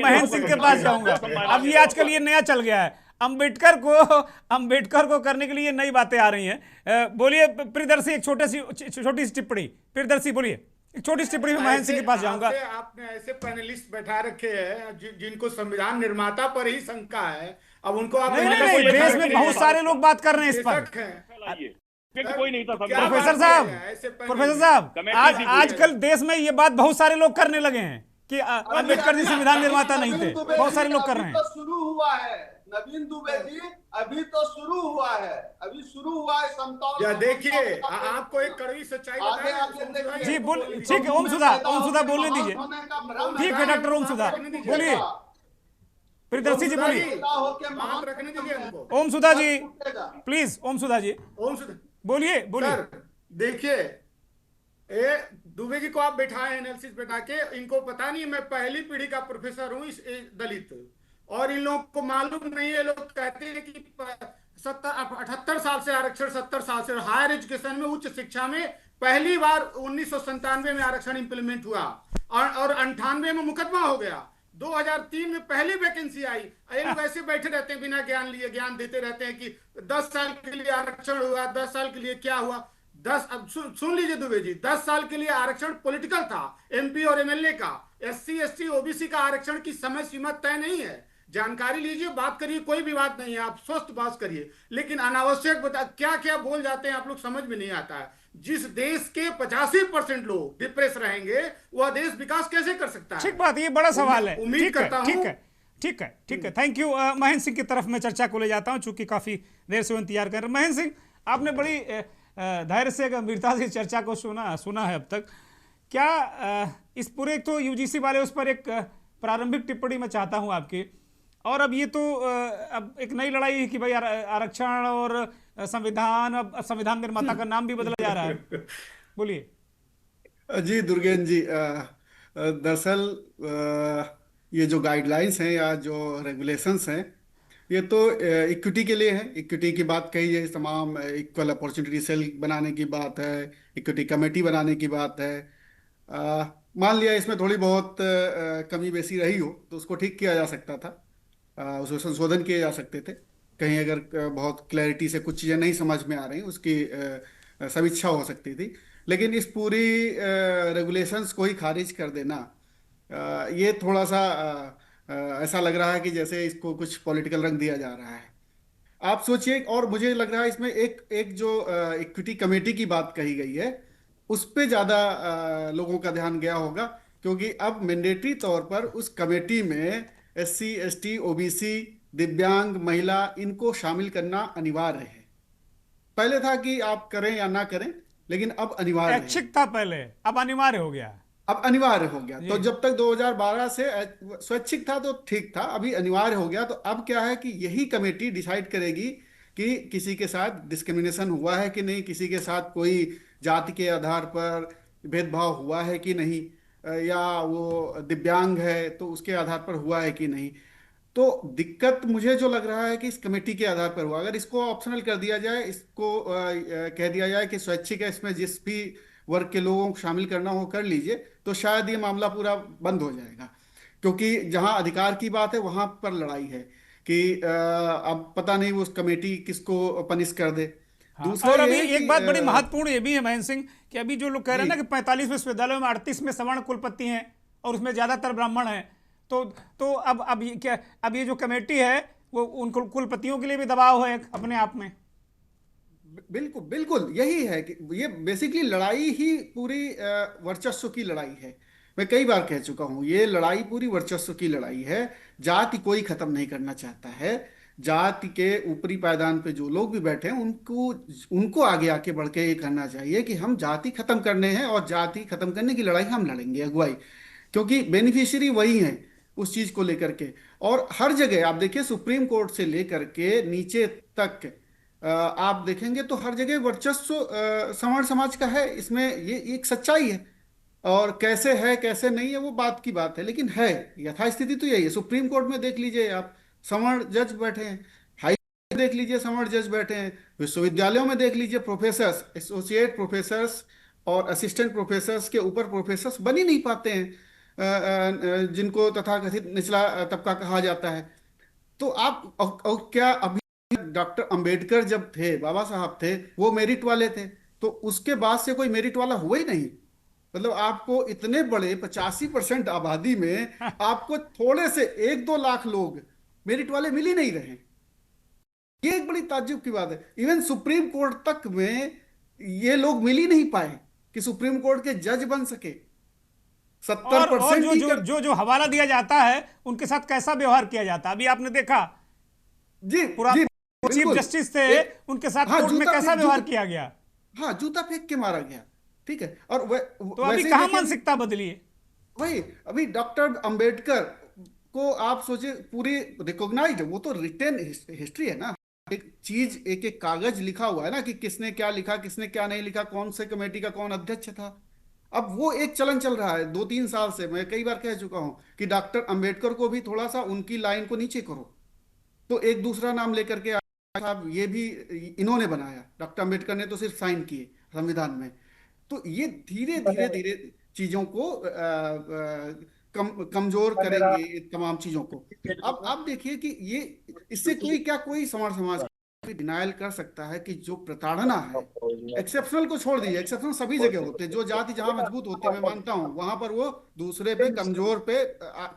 महेंद्र सिंह के पास जाऊंगा। अब ये आजकल ये नया चल गया है, अंबेडकर को करने के लिए नई बातें आ रही हैं। बोलिए प्रियदर्शी, एक छोटी सी टिप्पणी। प्रियदर्शी बोलिए, एक छोटी सी टिप्पणी में महेंद्र सिंह के पास जाऊंगा। आपने ऐसे पैनलिस्ट बैठा रखे हैं जिनको संविधान निर्माता पर ही शंका है, अब उनको आप नहीं, देश में बहुत सारे लोग बात कर रहे हैं इस पर। कोई नहीं था प्रोफेसर साहब, आजकल देश में ये बात बहुत सारे लोग करने लगे हैं कि अंबेडकर जी संविधान निर्माता नहीं थे, बहुत सारे लोग कर रहे हैं। शुरू हुआ है नवीन दुबे जी, अभी तो शुरू हुआ है, अभी शुरू हुआ है समतौल। या देखिए, आपको एक कड़वी सच्चाई जी बोल, ठीक है। ओम सुधा बोलने दीजिए। ठीक है डॉक्टर ओम सुधा बोलिए। प्रियदर्शी जी बोलिए। ओम सुधा जी प्लीज, ओम सुधा जी बोलिए। देखिए, दुबे जी को आप बैठाए एनालिसिस बैठा के, इनको पता नहीं, मैं पहली पीढ़ी का प्रोफेसर हूँ इस दलित, और इन लोगों को मालूम नहीं है। लोग कहते हैं कि 78 साल से आरक्षण, 70 साल से हायर एजुकेशन में, उच्च शिक्षा में पहली बार 1997 में आरक्षण इंप्लीमेंट हुआ, और 98 में मुकदमा हो गया। 2003 में पहली वैकेंसी आई। ये लोग ऐसे बैठे रहते हैं बिना ज्ञान लिए, ज्ञान देते रहते हैं कि 10 साल के लिए आरक्षण हुआ, 10 साल के लिए क्या हुआ। अब सुन लीजिए दुबे जी, 10 साल के लिए आरक्षण पॉलिटिकल था, एमपी और एमएलए का। एससी एसटी ओबीसी का आरक्षण की समय सीमा तय नहीं है। जानकारी लीजिए, बात करिए, कोई भी बात नहीं है, आप स्वस्थ बात करिए, लेकिन अनावश्यक बता क्या क्या बोल जाते हैं आप लोग, समझ में नहीं आता है। जिस देश के 85% लोग डिप्रेस रहेंगे, वह देश विकास कैसे कर सकता है? ठीक बात, ये बड़ा सवाल है। उम्मीद करता हूं। ठीक है, थैंक यू। महेंद्र सिंह की तरफ मैं चर्चा को ले जाता हूं, चूंकि काफी देर से वो इंतजार कर रहे हैं। महेंद्र सिंह, आपने बड़ी धैर्य से, गंभीरता से चर्चा को सुना है अब तक। क्या इस पूरे, तो यूजीसी वाले, उस पर एक प्रारंभिक टिप्पणी मैं चाहता हूं आपकी, और अब ये तो अब एक नई लड़ाई है कि भाई आरक्षण और संविधान, अब संविधान निर्माता का नाम भी बदला जा रहा है। बोलिए जी दुर्गेन जी, दरअसल ये जो गाइडलाइंस हैं या जो रेगुलेशंस हैं, ये तो इक्विटी के लिए है। इक्विटी की बात कही है, तमाम इक्वल अपॉर्चुनिटी सेल बनाने की बात है, इक्विटी कमेटी बनाने की बात है। मान लिया इसमें थोड़ी बहुत कमी बेसी रही हो तो उसको ठीक किया जा सकता था, उसमें संशोधन किए जा सकते थे। कहीं अगर बहुत क्लैरिटी से कुछ चीज़ें नहीं समझ में आ रही, उसकी समीक्षा हो सकती थी। लेकिन इस पूरी रेगुलेशंस को ही खारिज कर देना, ये थोड़ा सा ऐसा लग रहा है कि जैसे इसको कुछ पॉलिटिकल रंग दिया जा रहा है। आप सोचिए, और मुझे लग रहा है इसमें एक जो इक्विटी कमेटी की बात कही गई है, उस पे ज़्यादा लोगों का ध्यान गया होगा, क्योंकि अब मैंडेटरी तौर पर उस कमेटी में एससी एसटी ओबीसी दिव्यांग महिला इनको शामिल करना अनिवार्य है। पहले था कि आप करें या ना करें, लेकिन अब अनिवार्य है। ऐच्छिक था पहले, अब अनिवार्य हो गया। अब अनिवार्य हो गया। तो जब तक 2012 से स्वैच्छिक था तो ठीक था, अभी अनिवार्य हो गया। तो अब क्या है कि यही कमेटी डिसाइड करेगी कि किसी के साथ डिस्क्रिमिनेशन हुआ है कि नहीं, किसी के साथ कोई जाति के आधार पर भेदभाव हुआ है कि नहीं, या वो दिव्यांग है तो उसके आधार पर हुआ है कि नहीं। तो दिक्कत मुझे जो लग रहा है कि इस कमेटी के आधार पर हुआ। अगर इसको ऑप्शनल कर दिया जाए, इसको कह दिया जाए कि स्वैच्छिक है, इसमें जिस भी वर्ग के लोगों को शामिल करना हो कर लीजिए, तो शायद ये मामला पूरा बंद हो जाएगा। क्योंकि जहां अधिकार की बात है वहां पर लड़ाई है कि अब पता नहीं वो कमेटी किसको पनिश कर दे। दूसरा, और अभी एक बात बड़ी महत्वपूर्ण ये भी है महेंद्र सिंह, कि अभी जो लोग कह रहे हैं ना कि 45 विश्वविद्यालयों में 38 में सवर्ण कुलपति हैं और उसमें ज्यादातर ब्राह्मण हैं, तो अब ये क्या, अब ये जो कमेटी है वो उन कुलपतियों के लिए भी दबाव है अपने आप में। बिल्कुल बिल्कुल, यही है कि ये बेसिकली लड़ाई ही पूरी वर्चस्व की लड़ाई है। मैं कई बार कह चुका हूं, ये लड़ाई पूरी वर्चस्व की लड़ाई है। जाति कोई खत्म नहीं करना चाहता है। जाति के ऊपरी पायदान पे जो लोग भी बैठे हैं, उनको आगे आके बढ़ के ये कहना चाहिए कि हम जाति खत्म करने हैं, और जाति खत्म करने की लड़ाई हम लड़ेंगे, अगुवाई। क्योंकि बेनिफिशियरी वही है उस चीज को लेकर के। और हर जगह आप देखिए, सुप्रीम कोर्ट से लेकर के नीचे तक आप देखेंगे तो हर जगह वर्चस्व सवर्ण समाज का है। इसमें ये एक सच्चाई है, और कैसे है कैसे नहीं है वो बात की बात है, लेकिन है यथास्थिति तो यही है। सुप्रीम कोर्ट में देख लीजिए आप, सवर्ण जज बैठे हैं। हाई कोर्ट देख लीजिए, सवर्ण जज बैठे हैं। विश्वविद्यालयों में देख लीजिए, प्रोफेसर्स, एसोसिएट प्रोफेसर्स और असिस्टेंट प्रोफेसर्स के ऊपर प्रोफेसर्स बन ही नहीं पाते हैं, जिनको तथाकथित निचला तबका कहा जाता है। तो आप और क्या, अभी डॉक्टर अंबेडकर जब थे, बाबा साहब थे, वो मेरिट वाले थे, तो उसके बाद से कोई मेरिट वाला हुआ ही नहीं। मतलब आपको इतने बड़े 85% आबादी में आपको थोड़े से 1-2 लाख लोग मेरिट वाले मिल ही नहीं रहे। ये एक बड़ी ताज्जुब की बात है। इवन सुप्रीम कोर्ट तक में ये लोग मिल ही नहीं पाए कि सुप्रीम कोर्ट के जज बन सके। 70% जो हवाला दिया जाता है उनके साथ कैसा व्यवहार किया जाता है, अभी आपने देखा। जी जी, चीफ जस्टिस थे, उनके साथ कोर्ट में कैसा व्यवहार किया गया। हाँ, जूता फेंक के मारा गया। ठीक है। और तो अभी कहां मानसिकता बदली है? वही, अभी डॉक्टर अंबेडकर को आप सोचिए, पूरी रिकॉग्नाइज्ड, वो तो रिटेन हिस्ट्री है ना। एक चीज, एक एक कागज लिखा हुआ है ना कि किसने क्या लिखा, किसने क्या नहीं लिखा, कौन से कमेटी का कौन अध्यक्ष था। अब वो एक चलन चल रहा है 2-3 साल से। मैं कई बार कह चुका हूं कि डॉक्टर अंबेडकर को भी थोड़ा सा उनकी लाइन को नीचे करो। तो एक दूसरा नाम लेकर के साहब ये भी इन्होंने बनाया, डॉक्टर अंबेडकर ने तो सिर्फ साइन किए संविधान में। तो ये धीरे धीरे धीरे चीजों को कमजोर करेंगे, तमाम चीजों को। अब आप देखिए कि ये इससे कोई समाज डिनायल कर सकता है कि जो प्रताड़ना है, एक्सेप्शनल को छोड़ दीजिए, एक्सेप्शनल सभी जगह होते हैं। जो जाति जहां मजबूत होती है, मैं मानता हूं वहां पर वो दूसरे पे कमजोर पे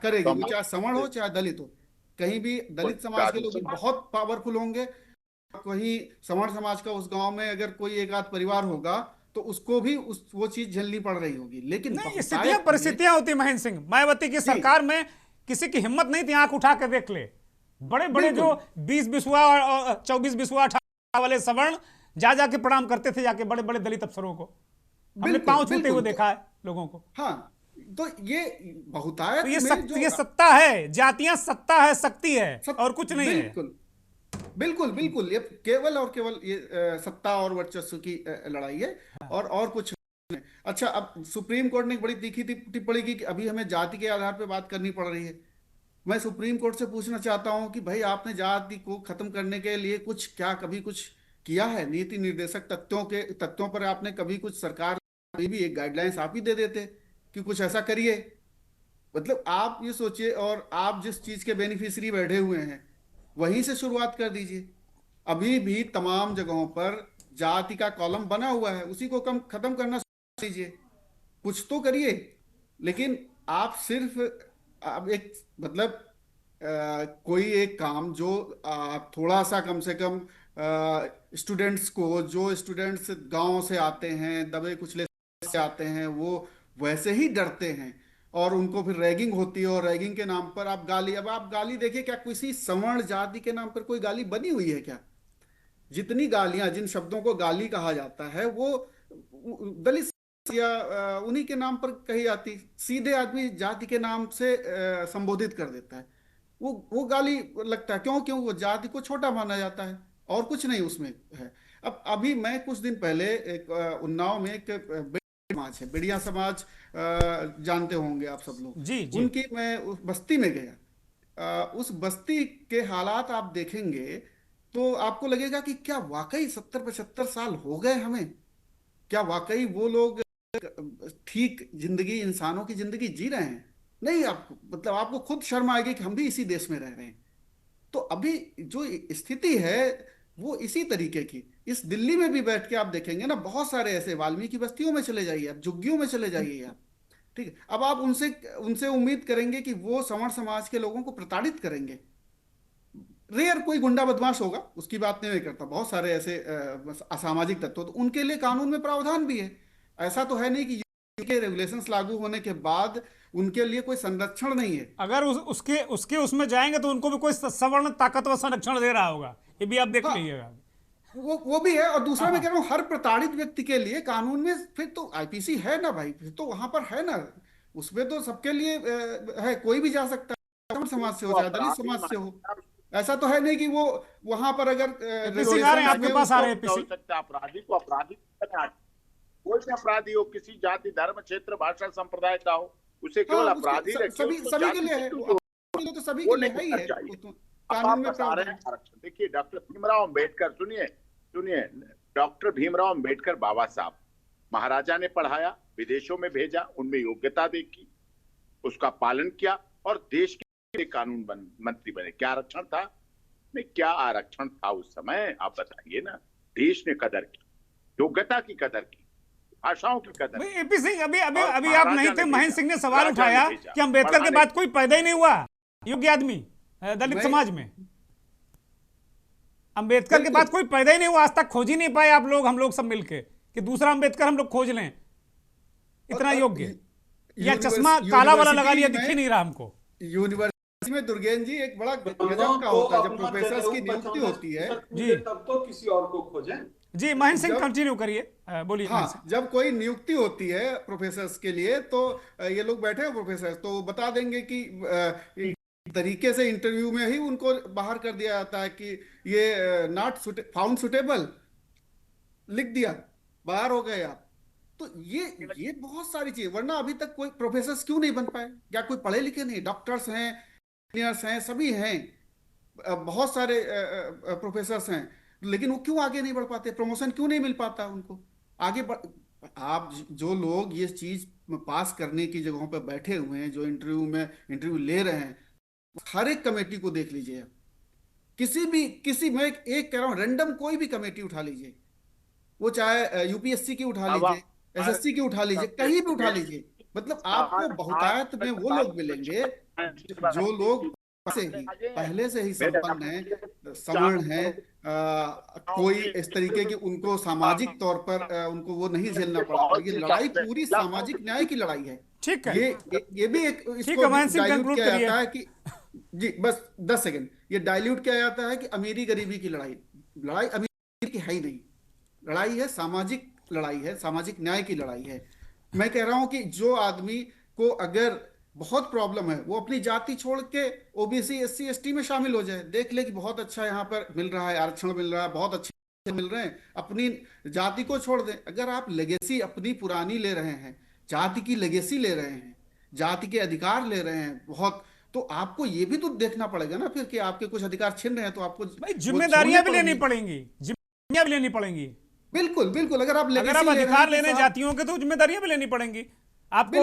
करेगी, वो चाहे सवर्ण हो चाहे दलित हो। कहीं भी दलित समाज के लोग बहुत पावरफुल होंगे, कहीं सवर्ण समाज का उस गांव में अगर कोई एक आध परिवार होगा तो उसको भी वो चीज झेलनी पड़ रही होगी। लेकिन स्थितियां परिस्थितियां होती महेंद्र सिंह। मायावती की सरकार में किसी की हिम्मत नहीं थी आंख उठा कर देख ले। बड़े बड़े जो 20 बिस्वा और 24 बिस्वा 18 वाले सवर्ण जाके प्रणाम करते थे, जाके बड़े बड़े दलित अफसरों को हमने पांव छूते हुए देखा है लोगों को। हाँ, तो ये बहुतायत, तो ये सत्ता है, जातियां सत्ता है, शक्ति है, और कुछ नहीं है। बिल्कुल बिल्कुल, ये केवल और केवल ये सत्ता और वर्चस्व की लड़ाई है, और कुछ नहीं। अच्छा, अब सुप्रीम कोर्ट ने एक बड़ी तीखी टिप्पणी की कि अभी हमें जाति के आधार पर बात करनी पड़ रही है। मैं सुप्रीम कोर्ट से पूछना चाहता हूं कि भाई आपने जाति को खत्म करने के लिए कभी कुछ किया है? नीति निर्देशक तथ्यों पर आपने कभी कुछ, सरकार भी एक गाइडलाइंस आप ही दे देते कि कुछ ऐसा करिए। मतलब आप ये सोचिए, और आप जिस चीज के बेनिफिशियरी बैठे हुए हैं वहीं से शुरुआत कर दीजिए। अभी भी तमाम जगहों पर जाति का कॉलम बना हुआ है, उसी को खत्म करना दीजिए, कुछ तो करिए। लेकिन आप सिर्फ अब एक मतलब कोई एक काम जो थोड़ा सा कम से कम स्टूडेंट्स को, जो स्टूडेंट्स गांव से आते हैं, दबे कुचले से आते हैं, वो वैसे ही डरते हैं और उनको फिर रैगिंग होती है, और रैगिंग के नाम पर आप गाली। अब आप गाली देखिए, क्या किसी सवर्ण जाति के नाम पर कोई गाली बनी हुई है क्या? जितनी गालियां, जिन शब्दों को गाली कहा जाता है, वो दलित या उन्हीं के नाम पर कही जाती। सीधे आदमी जाति के नाम से संबोधित कर देता है, वो गाली लगता है। क्यों? वो जाति को छोटा माना जाता है, और कुछ नहीं उसमें है। अब अभी मैं कुछ दिन पहले एक उन्नाव में एक समाज है, बिड़िया समाज, जानते होंगे आप सब लोग। जी। उनकी मैं उस बस्ती में गया। उस बस्ती के हालात आप देखेंगे तो आपको लगेगा कि क्या वाकई 70-75 साल हो गए हमें? क्या वाकई वो लोग ठीक जिंदगी, इंसानों की जिंदगी जी रहे हैं? नहीं, आपको खुद शर्म आएगी कि हम भी इसी देश में रह रहे हैं। तो अभी जो स्थिति है वो इसी तरीके की। इस दिल्ली में भी बैठ के आप देखेंगे ना, बहुत सारे ऐसे, वाल्मीकि बस्तियों में चले जाइए आप, झुग्गियों में चले जाइए आप, ठीक है। अब आप उनसे उम्मीद करेंगे कि वो सवर्ण समाज के लोगों को प्रताड़ित करेंगे। रेयर कोई गुंडा बदमाश होगा, उसकी बात नहीं करता, बहुत सारे ऐसे असामाजिक तत्व, तो उनके लिए कानून में प्रावधान भी है। ऐसा तो है नहीं कि के रेगुलेशंस लागू होने के बाद उनके लिए कोई संरक्षण नहीं है। अगर उसके उसमें जाएंगे तो उनको भी कोई सवर्ण ताकतवर संरक्षण दे रहा होगा, ये भी आप देख लीजिएगा। वो भी है। और दूसरा मैं कह रहा हूँ, हर प्रताड़ित व्यक्ति के लिए कानून में फिर तो आईपीसी है ना भाई, फिर तो वहां पर है ना, उसमें तो सबके लिए है, कोई भी जा सकता है, समाज से हो चाहे दलित समाज से हो। ऐसा तो है नहीं कि वो वहां पर अगर आपके पास आ रहे हैं अपराधी को अपराधी, कोई भी अपराधी हो, किसी जाति, धर्म, क्षेत्र, भाषा, संप्रदाय का हो, उसे केवल अपराधी सभी के लिए है, तो सभी के लिए है ही है। कानून में आरक्षण देखिए, डॉक्टर भीमराव अंबेडकर, सुनिए, डॉक्टर भीमराव अंबेडकर बाबा साहब, महाराजा ने पढ़ाया, विदेशों में भेजा, उनमें योग्यता देखी, उसका पालन किया और देश के कानून मंत्री बने। क्या आरक्षण था? नहीं, क्या आरक्षण था उस समय, आप बताइए ना। देश ने कदर की, योग्यता की कदर की, आशाओं की कदर। एपी सिंह, अभी आप नहीं थे, महेंद्र सिंह ने सवाल उठाया कि अंबेडकर के बाद कोई पैदा ही नहीं हुआ योग्य आदमी दलित समाज में। अंबेडकर के बाद कोई पैदा ही नहीं हुआ, आज तक खोज ही नहीं पाए आप लोग, हम लोग सब मिलके, कि दूसरा अंबेडकर हम लोग खोज लें इतना योग्य, या चश्मा काला वाला लगा लिया, दिख ही नहीं रहा हमको। यूनिवर्सिटी में दुर्गेन जी, एक बड़ा गजब का होता है जब प्रोफेसर की नियुक्ति होती है जी, तब तो किसी और को खोजें। जी महेंद्र सिंह कंटिन्यू करिए, बोलिए। हाँ, जब कोई नियुक्ति होती है प्रोफेसर्स के लिए, तो ये लोग बैठे हैं प्रोफेसर, तो बता देंगे कि तरीके से इंटरव्यू में ही उनको बाहर कर दिया जाता है कि ये नॉट फाउंड सुटेबल, लिख दिया, बाहर हो गए आप। तो ये बहुत सारी चीजें, वरना अभी तक कोई प्रोफेसर क्यों नहीं बन पाए? क्या कोई पढ़े लिखे नहीं? डॉक्टर्स हैं, इंजीनियर्स हैं, सभी हैं, बहुत सारे प्रोफेसर्स हैं, लेकिन वो क्यों आगे नहीं बढ़ पाते? प्रमोशन क्यों नहीं मिल पाता उनको आगे आप जो लोग ये चीज पास करने की जगहों पर बैठे हुए हैं, जो इंटरव्यू ले रहे हैं, हर एक कमेटी को देख लीजिए आप। किसी मैं एक कह रहा हूँ, रैंडम कोई भी कमेटी उठा लीजिए, वो चाहे यूपीएससी की उठा लीजिए, एसएससी की उठा लीजिए, कहीं भी उठा लीजिए, मतलब आपको बहुतायत में वो लोग मिलेंगे जो लोग पहले से ही संपन्न हैं, सवर्ण हैं, कोई इस तरीके की उनको सामाजिक तौर पर उनको वो नहीं झेलना पड़ा। और ये लड़ाई पूरी सामाजिक न्याय की लड़ाई है। ठीक है, ये भी एक इसको डाइल्यूट किया जाता है कि जी बस 10 सेकंड, ये डाइल्यूट किया जाता है कि अमीरी गरीबी की लड़ाई अमीरी की है ही नहीं, लड़ाई है सामाजिक, लड़ाई है सामाजिक न्याय की लड़ाई है। मैं कह रहा हूं कि जो आदमी को अगर बहुत प्रॉब्लम है, वो अपनी जाति छोड़ के ओबीसी एससी एसटी में शामिल हो जाए, देख ले कि बहुत अच्छा यहाँ पर मिल रहा है, आरक्षण मिल रहा है, बहुत अच्छे मिल रहे हैं, अपनी जाति को छोड़ दें। अगर आप लेगेसी अपनी पुरानी ले रहे हैं, जाति की लेगेसी ले रहे हैं, जाति के अधिकार ले रहे हैं बहुत, तो आपको ये भी तो देखना पड़ेगा ना फिर कि आपके कुछ अधिकार छिन रहे हैं, तो आपको जिम्मेदारियां भी लेनी पड़ेंगी, जिम्मेदारियां भी लेनी पड़ेंगी। बिल्कुल बिल्कुल, अगर आप अधिकार लेने जातियों के तो जिम्मेदारियां भी लेनी पड़ेंगी आपको।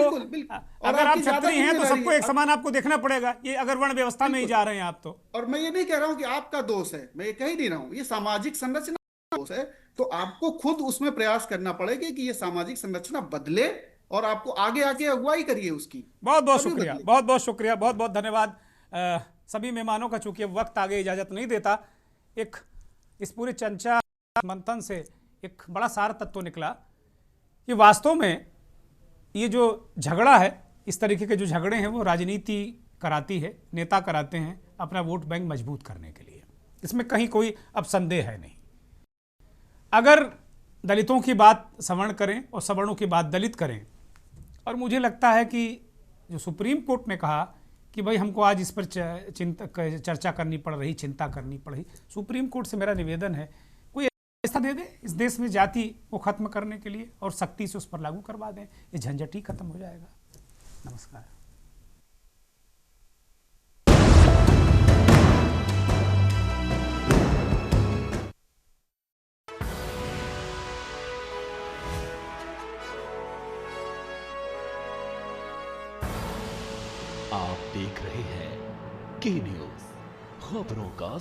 अगर आप क्षत्रिय हैं तो सबको एक समान आपको देखना पड़ेगा, ये अगर वर्ण व्यवस्था में ही जा रहे हैं आप तो। और मैं ये नहीं कह रहा हूं कि आपका दोष है, मैं ये कह ही नहीं रहा हूं, ये सामाजिक संरचना दोष है, तो आपको खुद उसमें प्रयास करना पड़ेगा कि ये सामाजिक संरचना बदले और आपको आगे आके अगुवाई करिए उसकी। बहुत बहुत शुक्रिया, बहुत बहुत शुक्रिया, बहुत बहुत धन्यवाद सभी मेहमानों का। चूंकि वक्त आगे इजाजत नहीं देता, एक इस पूरे चर्चा मंथन से एक बड़ा सार तत्व निकला कि वास्तव में ये जो झगड़ा है, इस तरीके के जो झगड़े हैं, वो राजनीति कराती है, नेता कराते हैं अपना वोट बैंक मजबूत करने के लिए। इसमें कहीं कोई अब संदेह है नहीं। अगर दलितों की बात सवर्ण करें और सवर्णों की बात दलित करें, और मुझे लगता है कि जो सुप्रीम कोर्ट ने कहा कि भाई हमको आज इस पर चर्चा करनी पड़ रही, चिंता करनी पड़ रही, सुप्रीम कोर्ट से मेरा निवेदन है कोई व्यवस्था दे दे इस देश में जाति को खत्म करने के लिए और सख्ती से उस पर लागू करवा दें, ये झंझट ही खत्म हो जाएगा। नमस्कार। आप देख रहे हैं के न्यूज़, खबरों का